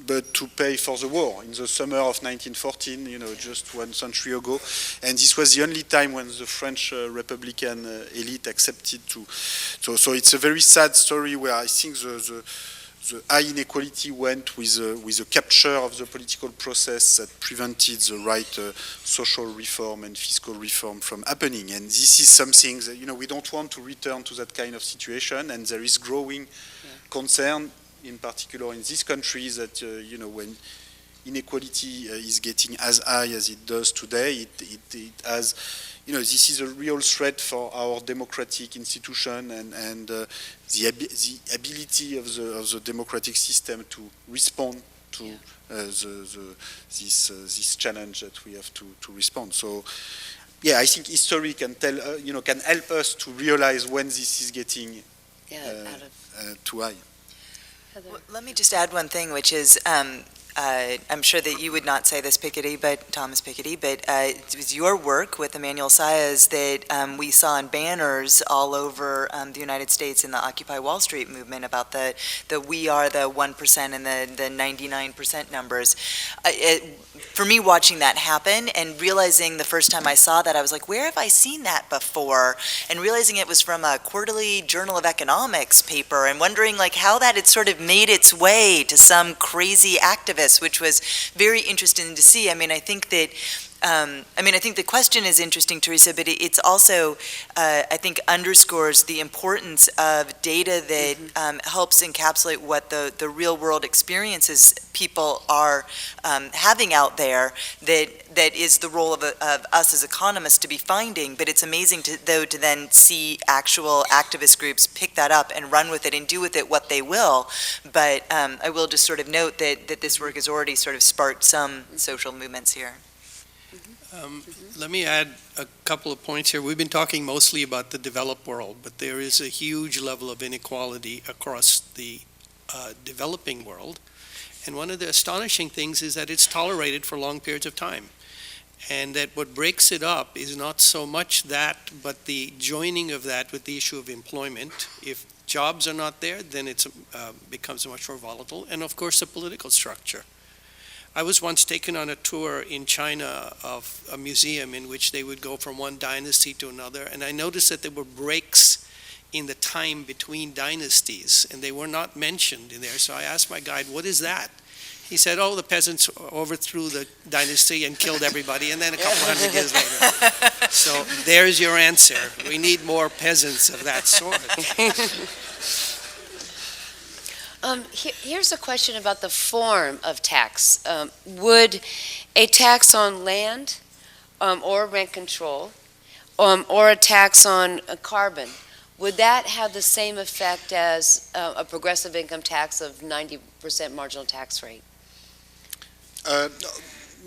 but to pay for the war in the summer of 1914, just 1 century ago. And this was the only time when the French Republican elite accepted to. So it's a very sad story where I think the high inequality went with the capture of the political process that prevented the right social reform and fiscal reform from happening. And this is something that, we don't want to return to that kind of situation, and there is growing concern, in particular in these countries, that when inequality is getting as high as it does today, it has, this is a real threat for our democratic institution and the ability of the democratic system to respond to this challenge that we have to respond. So, yeah, I think history can tell, can help us to realize when this is getting too high. Well, let me just add one thing, which is I'm sure that you would not say this, Piketty, but Thomas Piketty, but it was your work with Emmanuel Saez that we saw in banners all over the United States in the Occupy Wall Street movement about the we are the 1% and the 99% numbers. For me, watching that happen and realizing the first time I saw that, I was like, where have I seen that before? And realizing it was from a quarterly Journal of Economics paper and wondering like how that had sort of made its way to some crazy activist, which was very interesting to see. I mean, I think that I think the question is interesting, Teresa, but it's also, I think, underscores the importance of data that helps encapsulate what the real world experiences people are having out there that is the role of us as economists to be finding. But it's amazing, to then see actual activist groups pick that up and run with it and do with it what they will. But I will just sort of note that this work has already sort of sparked some social movements here. Let me add a couple of points here. We've been talking mostly about the developed world, but there is a huge level of inequality across the developing world. And one of the astonishing things is that it's tolerated for long periods of time. And that what breaks it up is not so much that, but the joining of that with the issue of employment. If jobs are not there, then it becomes much more volatile. And of course, the political structure. I was once taken on a tour in China of a museum in which they would go from one dynasty to another, and I noticed that there were breaks in the time between dynasties, and they were not mentioned in there. So I asked my guide, what is that? He said, oh, the peasants overthrew the dynasty and killed everybody, and then a couple hundred years later. So there's your answer. We need more peasants of that sort. Here's a question about the form of tax. Would a tax on land or rent control or a tax on carbon, would that have the same effect as a progressive income tax of 90% marginal tax rate?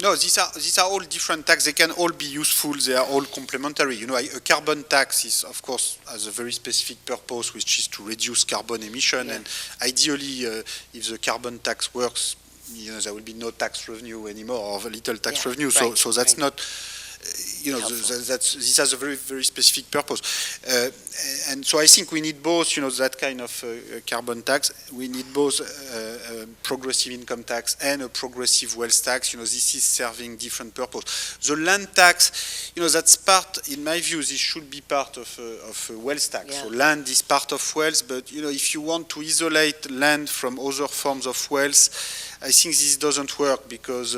No, these are all different taxes. They can all be useful. They are all complementary. You know, a carbon tax is, of course, has a very specific purpose, which is to reduce carbon emission. Yeah. And ideally, if the carbon tax works, you know, there will be no tax revenue anymore, or very little tax revenue. Right. So that's not. You know, this has a very, very specific purpose. And so I think we need both, you know, that kind of carbon tax. We need both a progressive income tax and a progressive wealth tax. You know, this is serving different purpose. The land tax, you know, that's part, in my view, this should be part of a wealth tax. Yeah. So land is part of wealth, but, you know, if you want to isolate land from other forms of wealth, I think this doesn't work because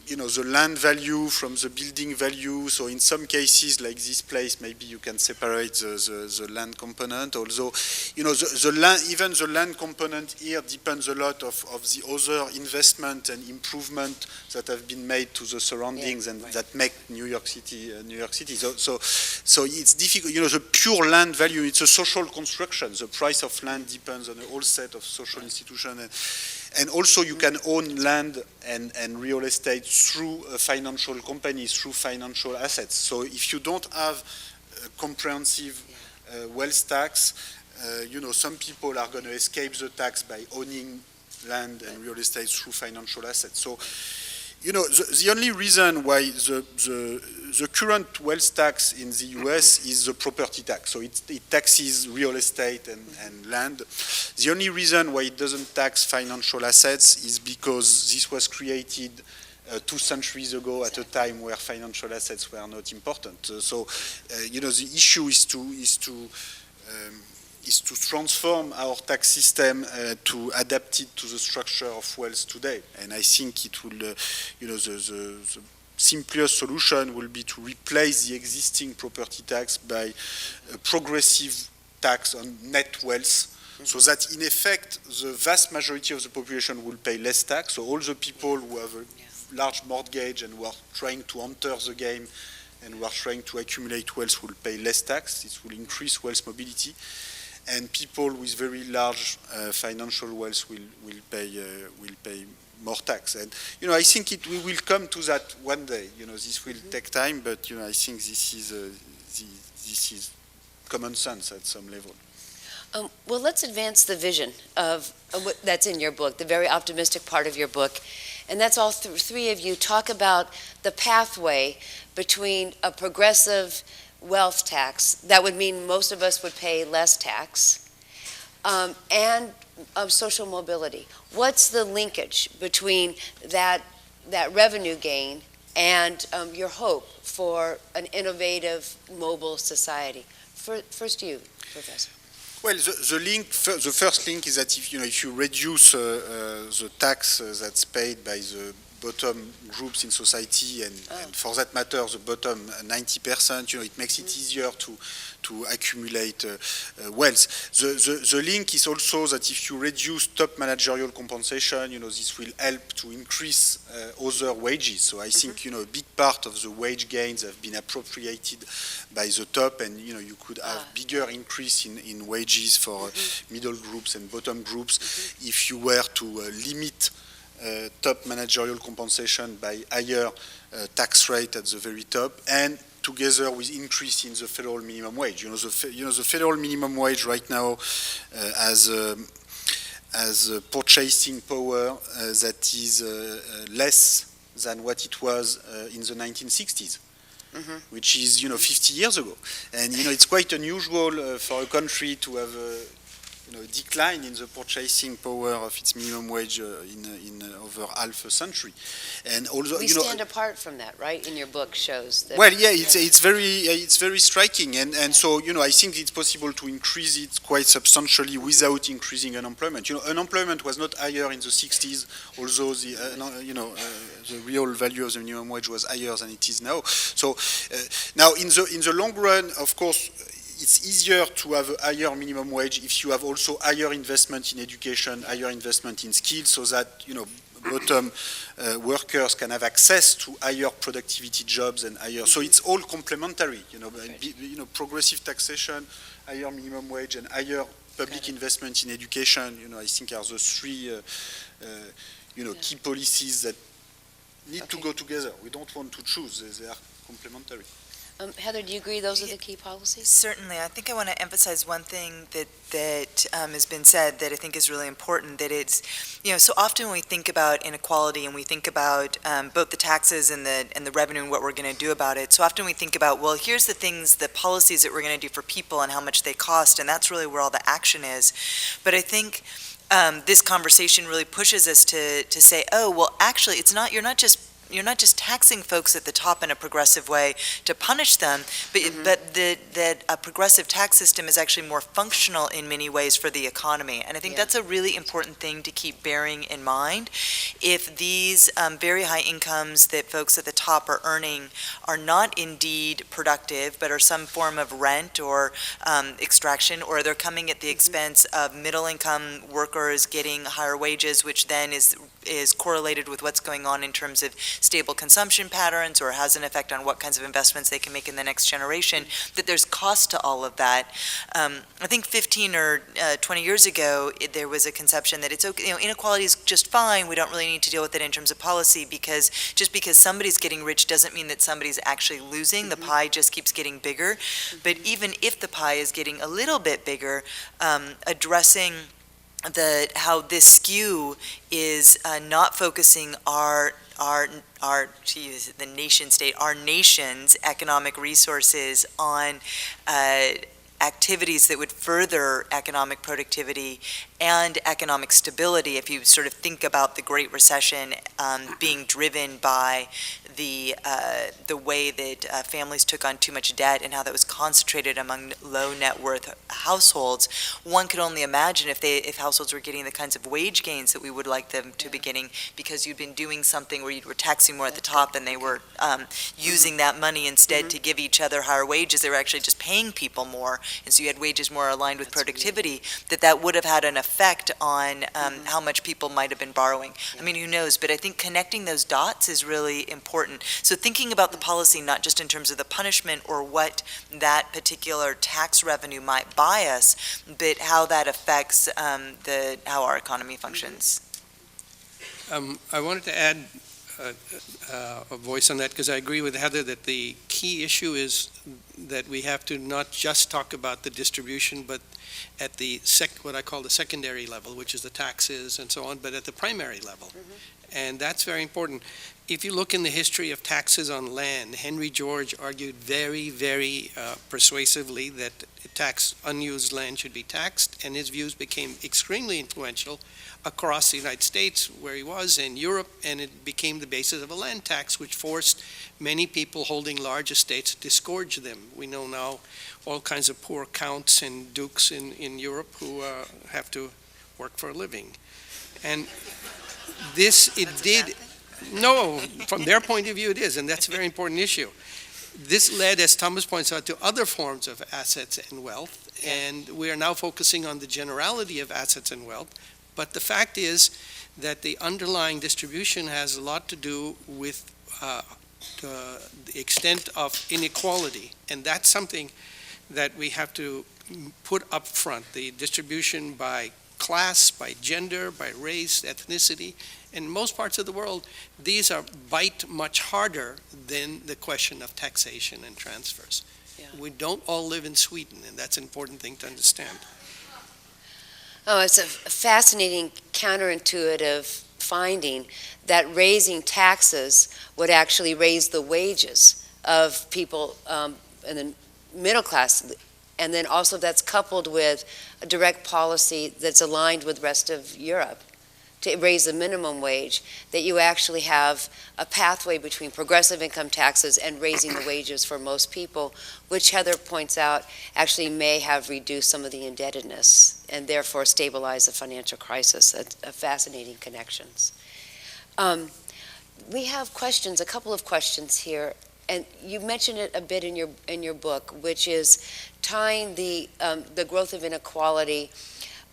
you know, the land value from the building value. So in some cases, like this place, maybe you can separate the land component. Although, you know, the land, even the land component here depends a lot of the other investment and improvement that have been made to the surroundings and that make New York City. So it's difficult. You know, the pure land value, it's a social construction. The price of land depends on a whole set of social institutions. And also you can own land and real estate through financial companies, through financial assets. So if you don't have a comprehensive wealth tax, you know, some people are going to escape the tax by owning land and real estate through financial assets. So, you know, the only reason why the current wealth tax in the US is the property tax. So it taxes real estate and land. The only reason why it doesn't tax financial assets is because this was created 2 centuries ago at a time where financial assets were not important. You know, the issue is to transform our tax system to adapt it to the structure of wealth today. And I think it will, you know, the simplest solution will be to replace the existing property tax by a progressive tax on net wealth, so that in effect the vast majority of the population will pay less tax. So all the people who have a large mortgage and who are trying to enter the game and who are trying to accumulate wealth will pay less tax. It will increase wealth mobility. And people with very large financial wealth will pay more tax. And you know, I think we will come to that one day. You know, this will take time, but you know, I think this is common sense at some level. Well, let's advance the vision of what that's in your book, the very optimistic part of your book. And that's all three of you talk about the pathway between a progressive wealth tax, that would mean most of us would pay less tax, and social mobility. What's the linkage between that revenue gain and your hope for an innovative, mobile society? First you, Professor. Well, the first link is that if you reduce the tax that's paid by the bottom groups in society, and for that matter, the bottom 90%, it makes it easier to accumulate wealth. The link is also that if you reduce top managerial compensation, this will help to increase other wages. So I think, a big part of the wage gains have been appropriated by the top, and, you could have bigger increase in wages for middle groups and bottom groups if you were to limit top managerial compensation by higher tax rate at the very top, and together with increase in the federal minimum wage. The federal minimum wage right now has a purchasing power that is less than what it was in the 1960s. Which is, 50 years ago. And, it's quite unusual for a country to have a decline in the purchasing power of its minimum wage in over half a century. And although We stand apart from that, right? In your book shows that. Well, yeah, it's very striking, and so I think it's possible to increase it quite substantially without increasing unemployment. Unemployment was not higher in the 60s, although the real value of the minimum wage was higher than it is now. So now in the long run, of course, it's easier to have a higher minimum wage if you have also higher investment in education, higher investment in skills, so that bottom workers can have access to higher productivity jobs and higher. So it's all complementary. Progressive taxation, higher minimum wage, and higher public investment in education. I think are the three key policies that need to go together. We don't want to choose; they are complementary. Heather, do you agree those are the key policies? Certainly. I think I want to emphasize one thing that has been said that I think is really important, that it's, so often when we think about inequality and we think about both the taxes and the revenue and what we're going to do about it, so often we think about, well, here's the policies that we're going to do for people and how much they cost, and that's really where all the action is. But I think this conversation really pushes us to say, oh, well, actually, you're not just taxing folks at the top in a progressive way to punish them, but that a progressive tax system is actually more functional in many ways for the economy. And I think that's a really important thing to keep bearing in mind. If these very high incomes that folks at the top are earning are not indeed productive, but are some form of rent or extraction, or they're coming at the expense of middle income workers getting higher wages, which then is correlated with what's going on in terms of stable consumption patterns, or has an effect on what kinds of investments they can make in the next generation, that there's cost to all of that. I think 15 or 20 years ago, there was a conception that it's okay, inequality is just fine, we don't really need to deal with it in terms of policy, because just because somebody's getting rich doesn't mean that somebody's actually losing. The pie just keeps getting bigger. But even if the pie is getting a little bit bigger, addressing how this skew is not focusing the nation state, our nation's economic resources on activities that would further economic productivity and economic stability. If you sort of think about the Great Recession being driven by the way that families took on too much debt and how that was concentrated among low net worth households, one could only imagine if households were getting the kinds of wage gains that we would like them to be getting, because you'd been doing something where you were taxing more at the top and they were using that money instead to give each other higher wages. They were actually just paying people more, and so you had wages more aligned with productivity, that would have had an effect on how much people might have been borrowing. I mean, who knows? But I think connecting those dots is really important. So thinking about the policy not just in terms of the punishment or what that particular tax revenue might buy us, but how that affects how our economy functions. I wanted to add a voice on that, because I agree with Heather that the key issue is that we have to not just talk about the distribution, but at the what I call the secondary level, which is the taxes and so on, but at the primary level. And that's very important. If you look in the history of taxes on land, Henry George argued very, very persuasively that unused land should be taxed, and his views became extremely influential across the United States, where he was, in Europe, and it became the basis of a land tax, which forced many people holding large estates to disgorge them. We know now all kinds of poor counts and dukes in Europe who have to work for a living. And this, it did, no, from their point of view it is, and that's a very important issue. This led, as Thomas points out, to other forms of assets and wealth, and we are now focusing on the generality of assets and wealth, but the fact is that the underlying distribution has a lot to do with the extent of inequality, and that's something that we have to put up front, the distribution by class, by gender, by race, ethnicity. In most parts of the world, these bite much harder than the question of taxation and transfers. Yeah. We don't all live in Sweden, and that's an important thing to understand. Oh, it's a fascinating counterintuitive finding that raising taxes would actually raise the wages of people in the middle class. And then also that's coupled with a direct policy that's aligned with the rest of Europe to raise the minimum wage, that you actually have a pathway between progressive income taxes and raising the wages for most people, which Heather points out actually may have reduced some of the indebtedness and therefore stabilize the financial crisis. That's a fascinating connections. We have questions, a couple of questions here, and you mentioned it a bit in your book, which is tying the growth of inequality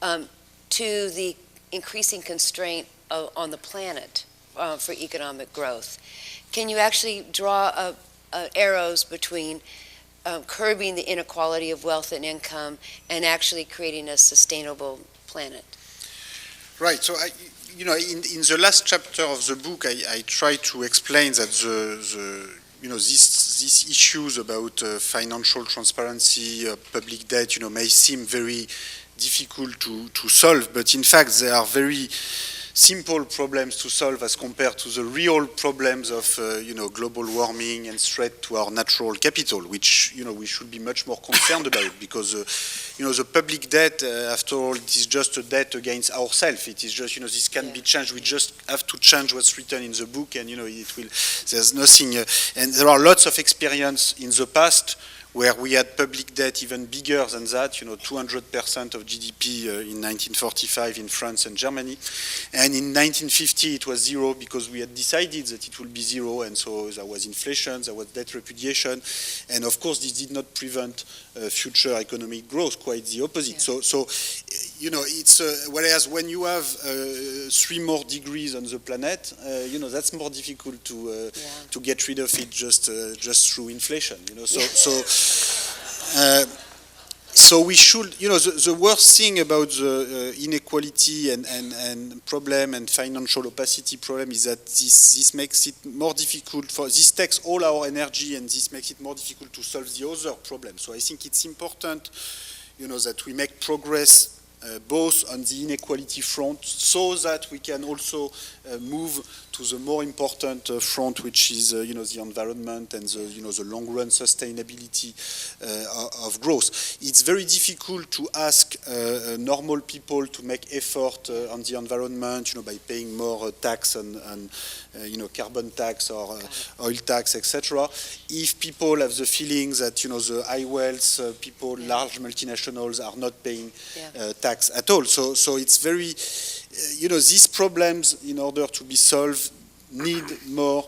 to the increasing constraint on the planet for economic growth. Can you actually draw arrows between curbing the inequality of wealth and income and actually creating a sustainable planet? Right. So, in the last chapter of the book, I try to explain that these issues about financial transparency, public debt, may seem very difficult to solve, but in fact they are very simple problems to solve as compared to the real problems of global warming and threat to our natural capital, which we should be much more concerned about, because the public debt, after all, it is just a debt against ourselves. It is just this can be changed. We just have to change what's written in the book, and it will. There's nothing, and there are lots of experience in the past where we had public debt even bigger than that, 200% of GDP in 1945 in France and Germany. And in 1950 it was zero because we had decided that it would be zero, and so there was inflation, there was debt repudiation, and of course this did not prevent future economic growth, quite the opposite. Yeah. So it's, whereas when you have 3 more degrees on the planet, that's more difficult to get rid of it just through inflation, So we should, the worst thing about the inequality and problem and financial opacity problem is that this makes it more difficult this takes all our energy, and this makes it more difficult to solve the other problems. So I think it's important, that we make progress both on the inequality front, so that we can also move to the more important front, which is the environment and the long-run sustainability of growth. It's very difficult to ask normal people to make effort on the environment, by paying more tax on carbon tax or oil tax, etc. If people have the feeling that the high wealth people, large multinationals, are not paying tax at all. So it's very, these problems, in order to be solved, need more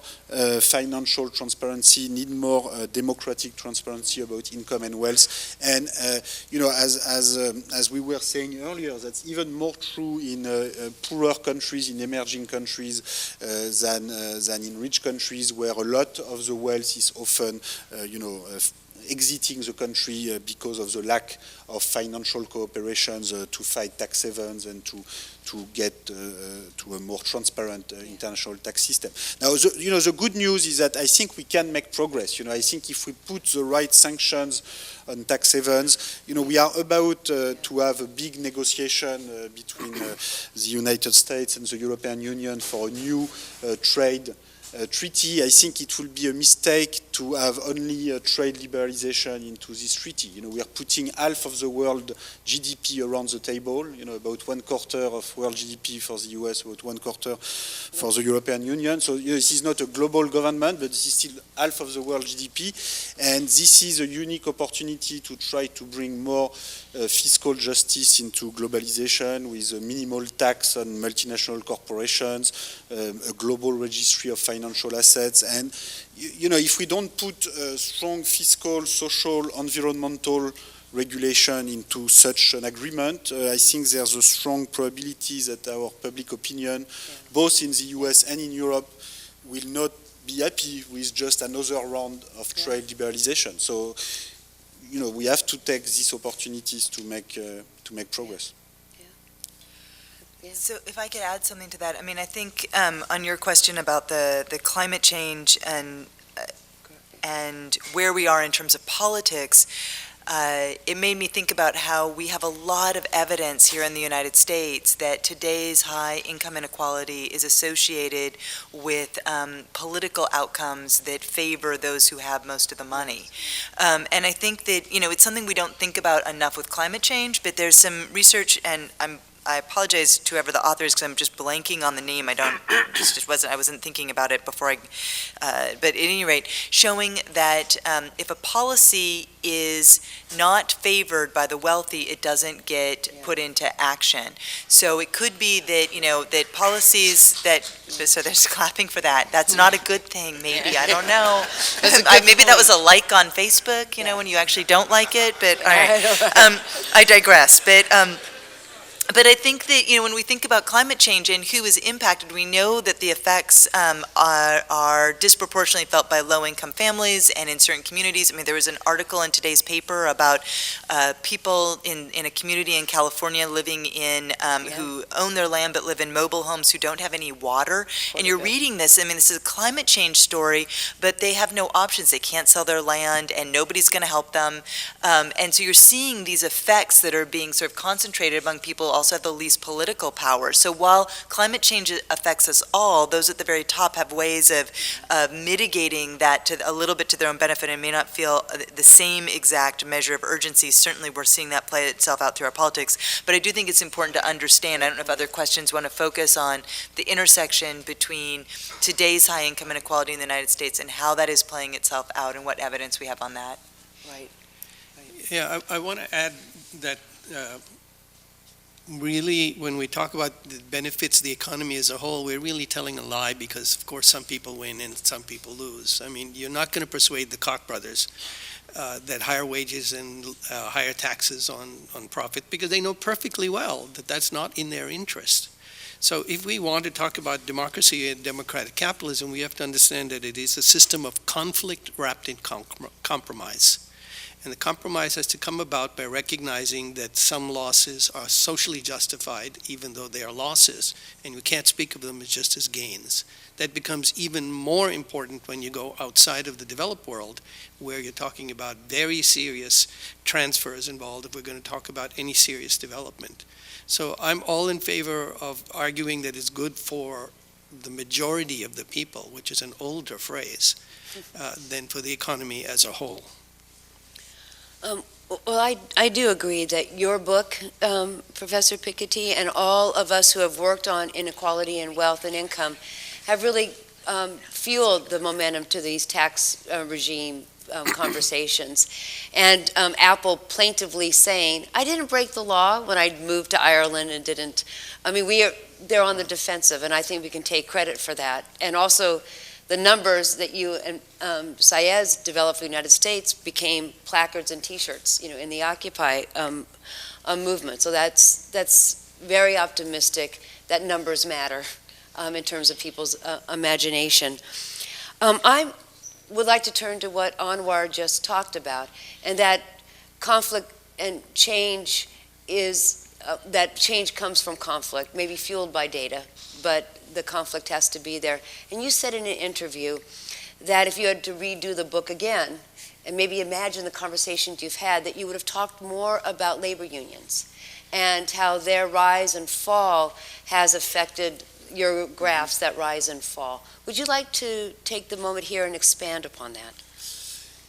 financial transparency, need more democratic transparency about income and wealth. And as we were saying earlier, that's even more true in poorer countries, in emerging countries, than in rich countries, where a lot of the wealth is often exiting the country because of the lack of financial cooperations to fight tax havens and to get to a more transparent international tax system. Now, the good news is that I think we can make progress. I think if we put the right sanctions on tax havens, we are about to have a big negotiation between the United States and the European Union for a new trade treaty. I think it will be a mistake to have only trade liberalization into this treaty. We are putting half of the world GDP around the table, about 1/4 of world GDP for the US, about 1/4 for the European Union. So this is not a global government, but this is still half of the world GDP. And this is a unique opportunity to try to bring more fiscal justice into globalization with a minimal tax on multinational corporations, a global registry of financial assets. And if we don't put strong fiscal, social, environmental regulation into such an agreement, I think there's a strong probability that our public opinion, both in the US and in Europe, will not be happy with just another round of trade liberalization. So, we have to take these opportunities to make progress. Yeah. So if I could add something to that, I think on your question about the climate change and where we are in terms of politics, it made me think about how we have a lot of evidence here in the United States that today's high income inequality is associated with political outcomes that favor those who have most of the money. And I think that, it's something we don't think about enough with climate change, but there's some research, and I apologize to whoever the author is because I'm just blanking on the name. I wasn't thinking about it before but at any rate, showing that if a policy is not favored by the wealthy, it doesn't get put into action. So it could be that, that policies so there's clapping for that. That's not a good thing, maybe. I don't know. Maybe that was a like on Facebook, when you actually don't like it, but all right. I digress. But I think that, when we think about climate change and who is impacted, we know that the effects are disproportionately felt by low-income families and in certain communities. There was an article in today's paper about people in a community in California living in, who own their land but live in mobile homes who don't have any water. And you're reading this, this is a climate change story, but they have no options. They can't sell their land and nobody's going to help them. And so you're seeing these effects that are being sort of concentrated among people also have the least political power. So while climate change affects us all, those at the very top have ways of mitigating that a little bit to their own benefit and may not feel the same exact measure of urgency. Certainly we're seeing that play itself out through our politics. But I do think it's important to understand, I don't know if other questions want to focus on the intersection between today's high income inequality in the United States and how that is playing itself out and what evidence we have on that. Right. Yeah, I want to add that really, when we talk about the benefits of the economy as a whole, we're really telling a lie because, of course, some people win and some people lose. You're not going to persuade the Koch brothers that higher wages and higher taxes on profit, because they know perfectly well that that's not in their interest. So if we want to talk about democracy and democratic capitalism, we have to understand that it is a system of conflict wrapped in compromise. And the compromise has to come about by recognizing that some losses are socially justified, even though they are losses, and we can't speak of them as just as gains. That becomes even more important when you go outside of the developed world, where you're talking about very serious transfers involved if we're going to talk about any serious development. So I'm all in favor of arguing that it's good for the majority of the people, which is an older phrase, than for the economy as a whole. Well, I do agree that your book, Professor Piketty, and all of us who have worked on inequality and wealth and income have really fueled the momentum to these tax regime conversations. And Apple plaintively saying, I didn't break the law when I moved to Ireland and didn't. They're on the defensive, and I think we can take credit for that. And also, the numbers that you and Saez developed for the United States became placards and T-shirts, in the Occupy movement. So that's very optimistic that numbers matter in terms of people's imagination. I'm would like to turn to what Anwar just talked about, and that conflict and change is, that change comes from conflict, maybe fueled by data, but the conflict has to be there. And you said in an interview that if you had to redo the book again, and maybe imagine the conversations you've had, that you would have talked more about labor unions and how their rise and fall has affected your graphs that rise and fall. Would you like to take the moment here and expand upon that?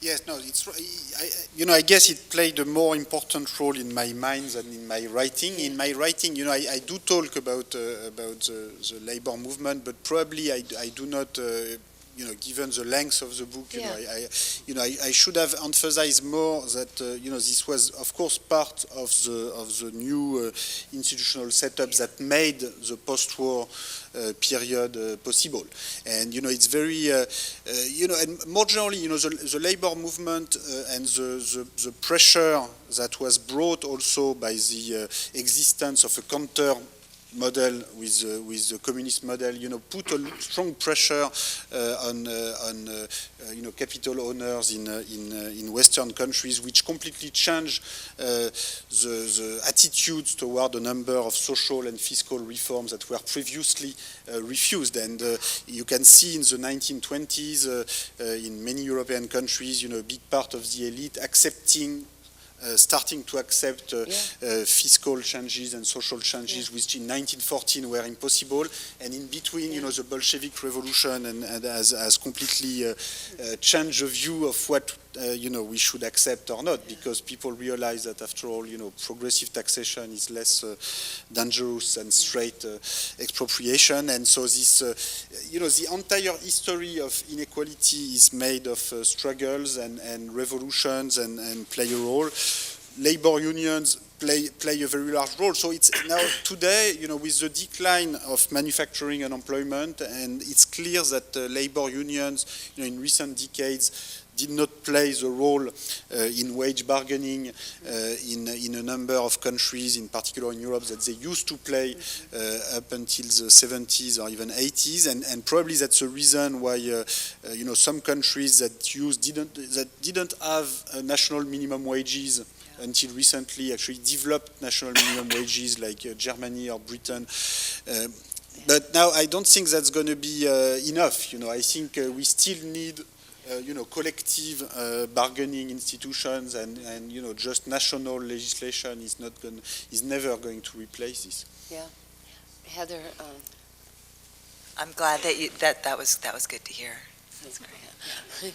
Yes, no, I guess it played a more important role in my mind than in my writing. In my writing, I do talk about the labor movement, but probably I do not, given the length of the book, I should have emphasized more that, this was, of course, part of the new institutional setup that made the post-war period possible. And, it's very, and more generally, the labor movement and the pressure that was brought also by the existence of a counter model with the communist model, put a strong pressure on capital owners in Western countries, which completely changed the attitudes toward a number of social and fiscal reforms that were previously refused. And you can see in the 1920s, in many European countries, a big part of the elite starting to accept fiscal changes and social changes, which in 1914 were impossible. And in between, the Bolshevik Revolution and has completely changed the view of what we should accept or not, because people realize that after all, progressive taxation is less dangerous than straight expropriation. And so this, the entire history of inequality is made of struggles and revolutions and play a role. Labor unions play a very large role. So it's now today, with the decline of manufacturing and employment, and it's clear that labor unions, in recent decades, did not play the role in wage bargaining in a number of countries, in particular in Europe, that they used to play up until the 70s or even 80s, and probably that's the reason why some countries that didn't have national minimum wages until recently actually developed national minimum wages, like Germany or Britain. But now I don't think that's going to be enough. I think we still need collective bargaining institutions, and just national legislation is never going to replace this. Yeah, Heather. I'm glad that was good to hear. That's great.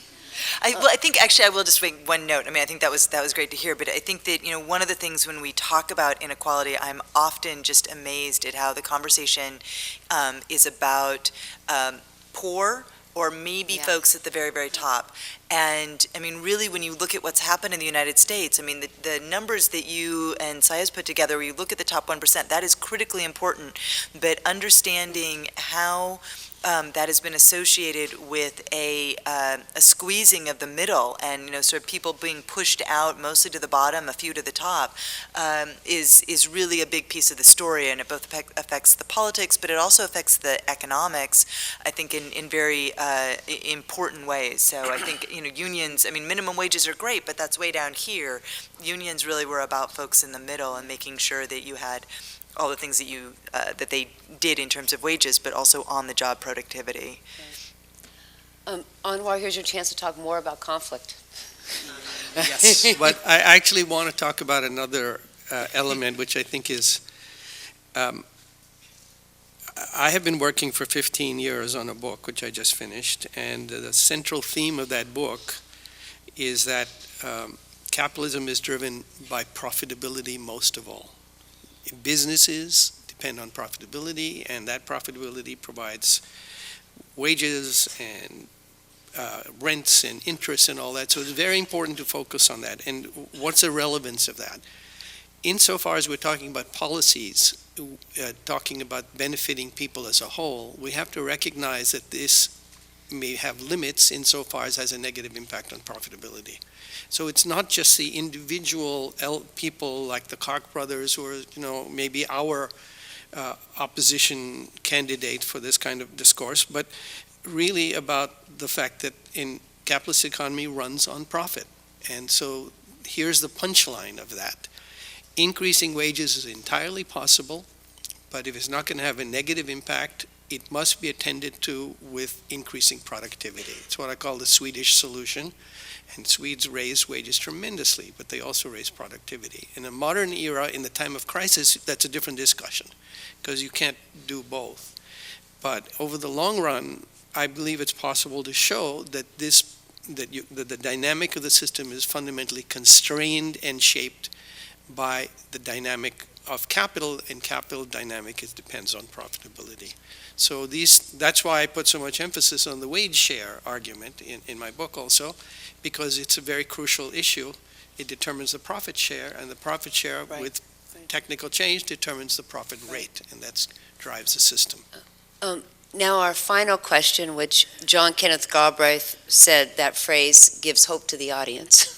I think actually I will just make one note. I mean, I think that was great to hear, but I think that, one of the things when we talk about inequality, I'm often just amazed at how the conversation is about poor or maybe folks at the very, very top. And I mean, really, when you look at what's happened in the United States, I mean, the numbers that you and Sayez put together, where you look at the top 1%, that is critically important. But understanding how that has been associated with a squeezing of the middle, and sort of people being pushed out mostly to the bottom, a few to the top, is really a big piece of the story, and it both affects the politics, but it also affects the economics, I think, in very important ways. So I think unions, I mean, minimum wages are great, but that's way down here. Unions really were about folks in the middle and making sure that you had all the things that that they did in terms of wages, but also on-the-job productivity. Anwar, here's your chance to talk more about conflict. Yes, but I actually want to talk about another element, which I think is, I have been working for 15 years on a book, which I just finished, and the central theme of that book is that capitalism is driven by profitability most of all. Businesses depend on profitability, and that profitability provides wages and rents and interest and all that. So it's very important to focus on that. And what's the relevance of that? Insofar as we're talking about policies, talking about benefiting people as a whole, we have to recognize that this may have limits insofar as it has a negative impact on profitability. So it's not just the individual people like the Koch brothers, or maybe our opposition candidate for this kind of discourse, but really about the fact that in capitalist economy runs on profit. And so here's the punchline of that. Increasing wages is entirely possible, but if it's not going to have a negative impact, it must be attended to with increasing productivity. It's what I call the Swedish solution. And Swedes raise wages tremendously, but they also raise productivity. In a modern era, in the time of crisis, that's a different discussion, because you can't do both. But over the long run, I believe it's possible to show that the dynamic of the system is fundamentally constrained and shaped by the dynamic of capital, and capital dynamic depends on profitability. So that's why I put so much emphasis on the wage share argument in my book also, because it's a very crucial issue. It determines the profit share, and the profit share with technical change determines the profit rate, and that drives the system. Now our final question, which John Kenneth Galbraith said that phrase gives hope to the audience.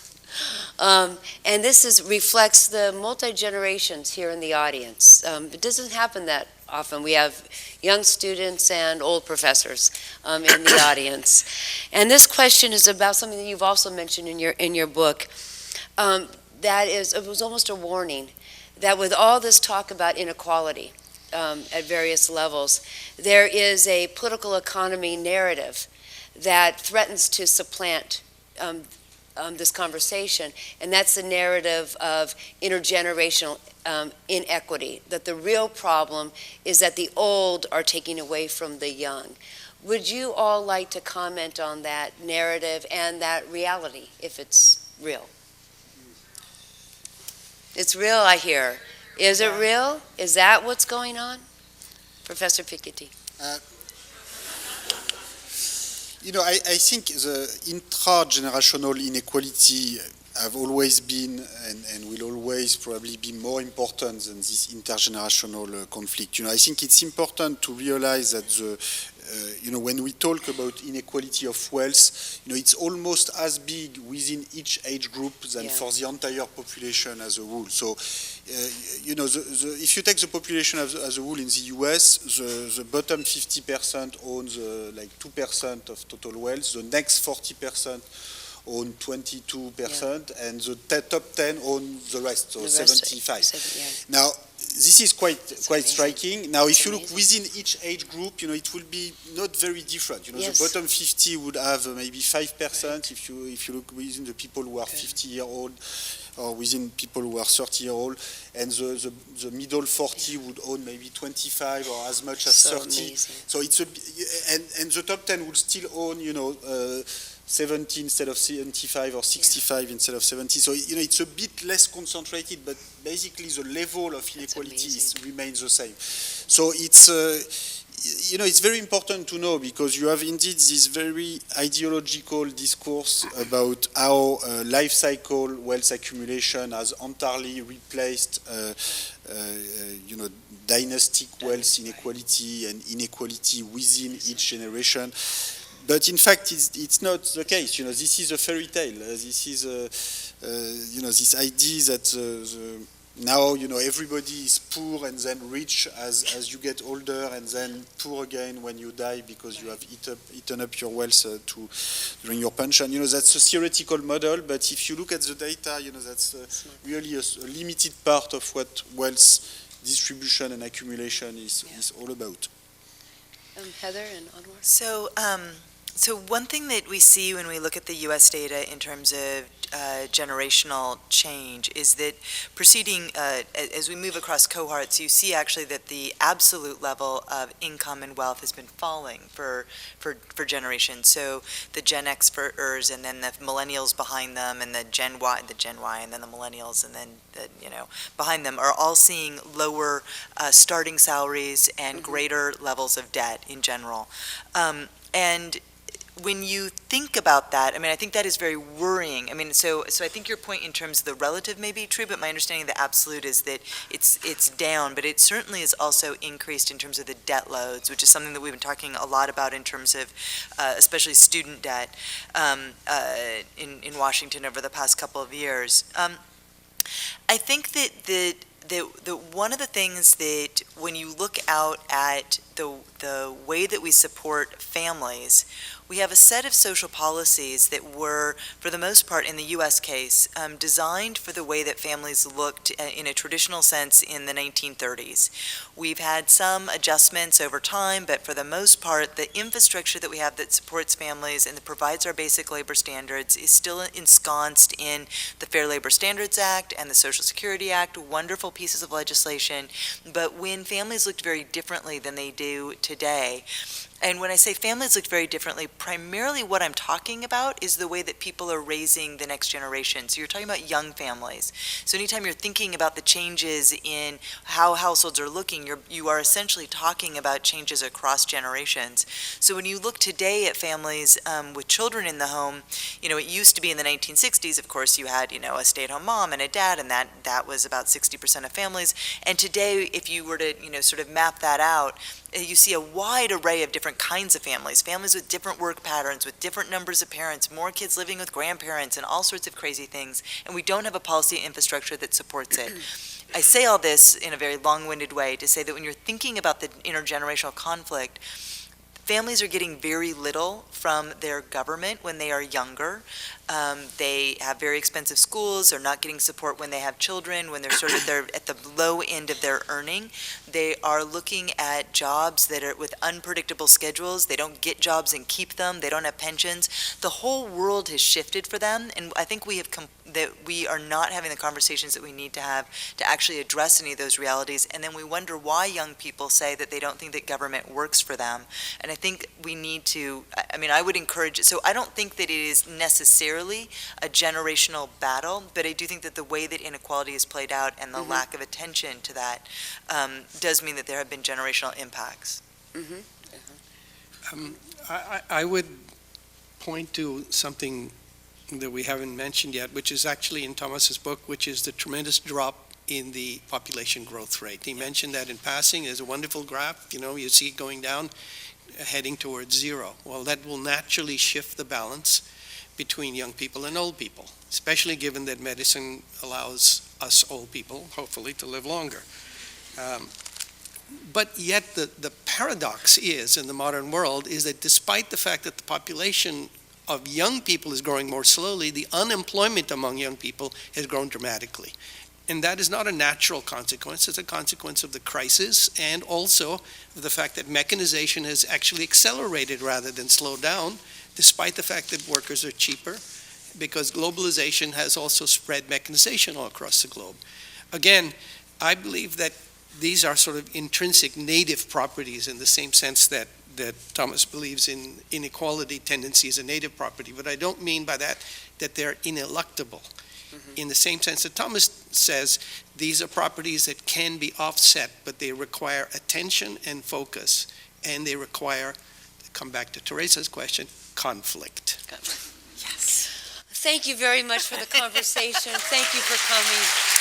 And this reflects the multi-generations here in the audience. It doesn't happen that often. We have young students and old professors in the audience. And this question is about something that you've also mentioned in your book. It was almost a warning that with all this talk about inequality at various levels, there is a political economy narrative that threatens to supplant this conversation, and that's the narrative of intergenerational inequity, that the real problem is that the old are taking away from the young. Would you all like to comment on that narrative and that reality, if it's real? It's real, I hear. Is it real? Is that what's going on? Professor Piketty. I think the intra-generational inequality have always been and will always probably be more important than this intergenerational conflict. I think it's important to realize that when we talk about inequality of wealth, it's almost as big within each age group than for the entire population as a whole. So, if you take the population as a whole in the US, the bottom 50% owns like 2% of total wealth. The next 40% own 22%, and the top 10 own the rest, so 75%. Now, this is quite striking. Now, if you look within each age group, it will be not very different. The bottom 50 would have maybe 5%. If you look within the people who are 50-year-old, or within people who are 30-year-old, and the middle 40 would own maybe 25 or as much as 30. Amazing. So it's and the top 10 would still own 70 instead of 75 or 65 instead of 70. So it's a bit less concentrated, but basically the level of inequality remains the same. So it's very important to know, because you have indeed this very ideological discourse about how life cycle wealth accumulation has entirely replaced dynastic wealth inequality and inequality within each generation. But in fact, it's not the case. This is a fairy tale. This is, this idea that now, everybody is poor and then rich as you get older, and then poor again when you die because you have eaten up your wealth during your pension. That's a theoretical model, but if you look at the data, that's really a limited part of what wealth distribution and accumulation is all about. Heather and Anwar? So one thing that we see when we look at the U.S. data in terms of generational change is that proceeding, as we move across cohorts, you see actually that the absolute level of income and wealth has been falling for generations. So the Gen Xers, and then the millennials behind them, and the Gen Y, and then the millennials, and then behind them are all seeing lower starting salaries and greater levels of debt in general. And when you think about that, I think that is very worrying. So I think your point in terms of the relative may be true, but my understanding of the absolute is that it's down, but it certainly is also increased in terms of the debt loads, which is something that we've been talking a lot about in terms of especially student debt in Washington over the past couple of years. I think that one of the things that when you look out at the way that we support families, we have a set of social policies that were, for the most part, in the U.S. case, designed for the way that families looked in a traditional sense in the 1930s. We've had some adjustments over time, but for the most part, the infrastructure that we have that supports families and that provides our basic labor standards is still ensconced in the Fair Labor Standards Act and the Social Security Act, wonderful pieces of legislation. But when families looked very differently than they do today, and when I say families look very differently, primarily what I'm talking about is the way that people are raising the next generation. So you're talking about young families. So anytime you're thinking about the changes in how households are looking, you are essentially talking about changes across generations. So when you look today at families with children in the home, it used to be in the 1960s, of course, you had, a stay-at-home mom and a dad, and that was about 60% of families. And today, if you were to, sort of map that out, you see a wide array of different kinds of families with different work patterns, with different numbers of parents, more kids living with grandparents, and all sorts of crazy things, and we don't have a policy infrastructure that supports it. I say all this in a very long-winded way to say that when you're thinking about the intergenerational conflict, families are getting very little from their government when they are younger. They have very expensive schools. They're not getting support when they have children, when they're sort of at the low end of their earning. They are looking at jobs that are with unpredictable schedules. They don't get jobs and keep them. They don't have pensions. The whole world has shifted for them, and I think that we are not having the conversations that we need to have to actually address any of those realities. And then we wonder why young people say that they don't think that government works for them. And I think we need to, I would encourage, so I don't think that it is necessarily a generational battle, but I do think that the way that inequality is played out and the lack of attention to that does mean that there have been generational impacts. I would point to something that we haven't mentioned yet, which is actually in Thomas's book, which is the tremendous drop in the population growth rate. He mentioned that in passing. There's a wonderful graph, you see it going down, heading towards zero. Well, that will naturally shift the balance between young people and old people, especially given that medicine allows us old people, hopefully, to live longer. But yet the paradox is, in the modern world, is that despite the fact that the population of young people is growing more slowly, the unemployment among young people has grown dramatically. And that is not a natural consequence. It's a consequence of the crisis and also of the fact that mechanization has actually accelerated rather than slowed down, despite the fact that workers are cheaper, because globalization has also spread mechanization all across the globe. Again, I believe that these are sort of intrinsic native properties in the same sense that Thomas believes in inequality tendency as a native property, but I don't mean by that they're ineluctable. In the same sense that Thomas says, these are properties that can be offset, but they require attention and focus, and they require, to come back to Teresa's question, conflict. Yes. Thank you very much for the conversation. Thank you for coming.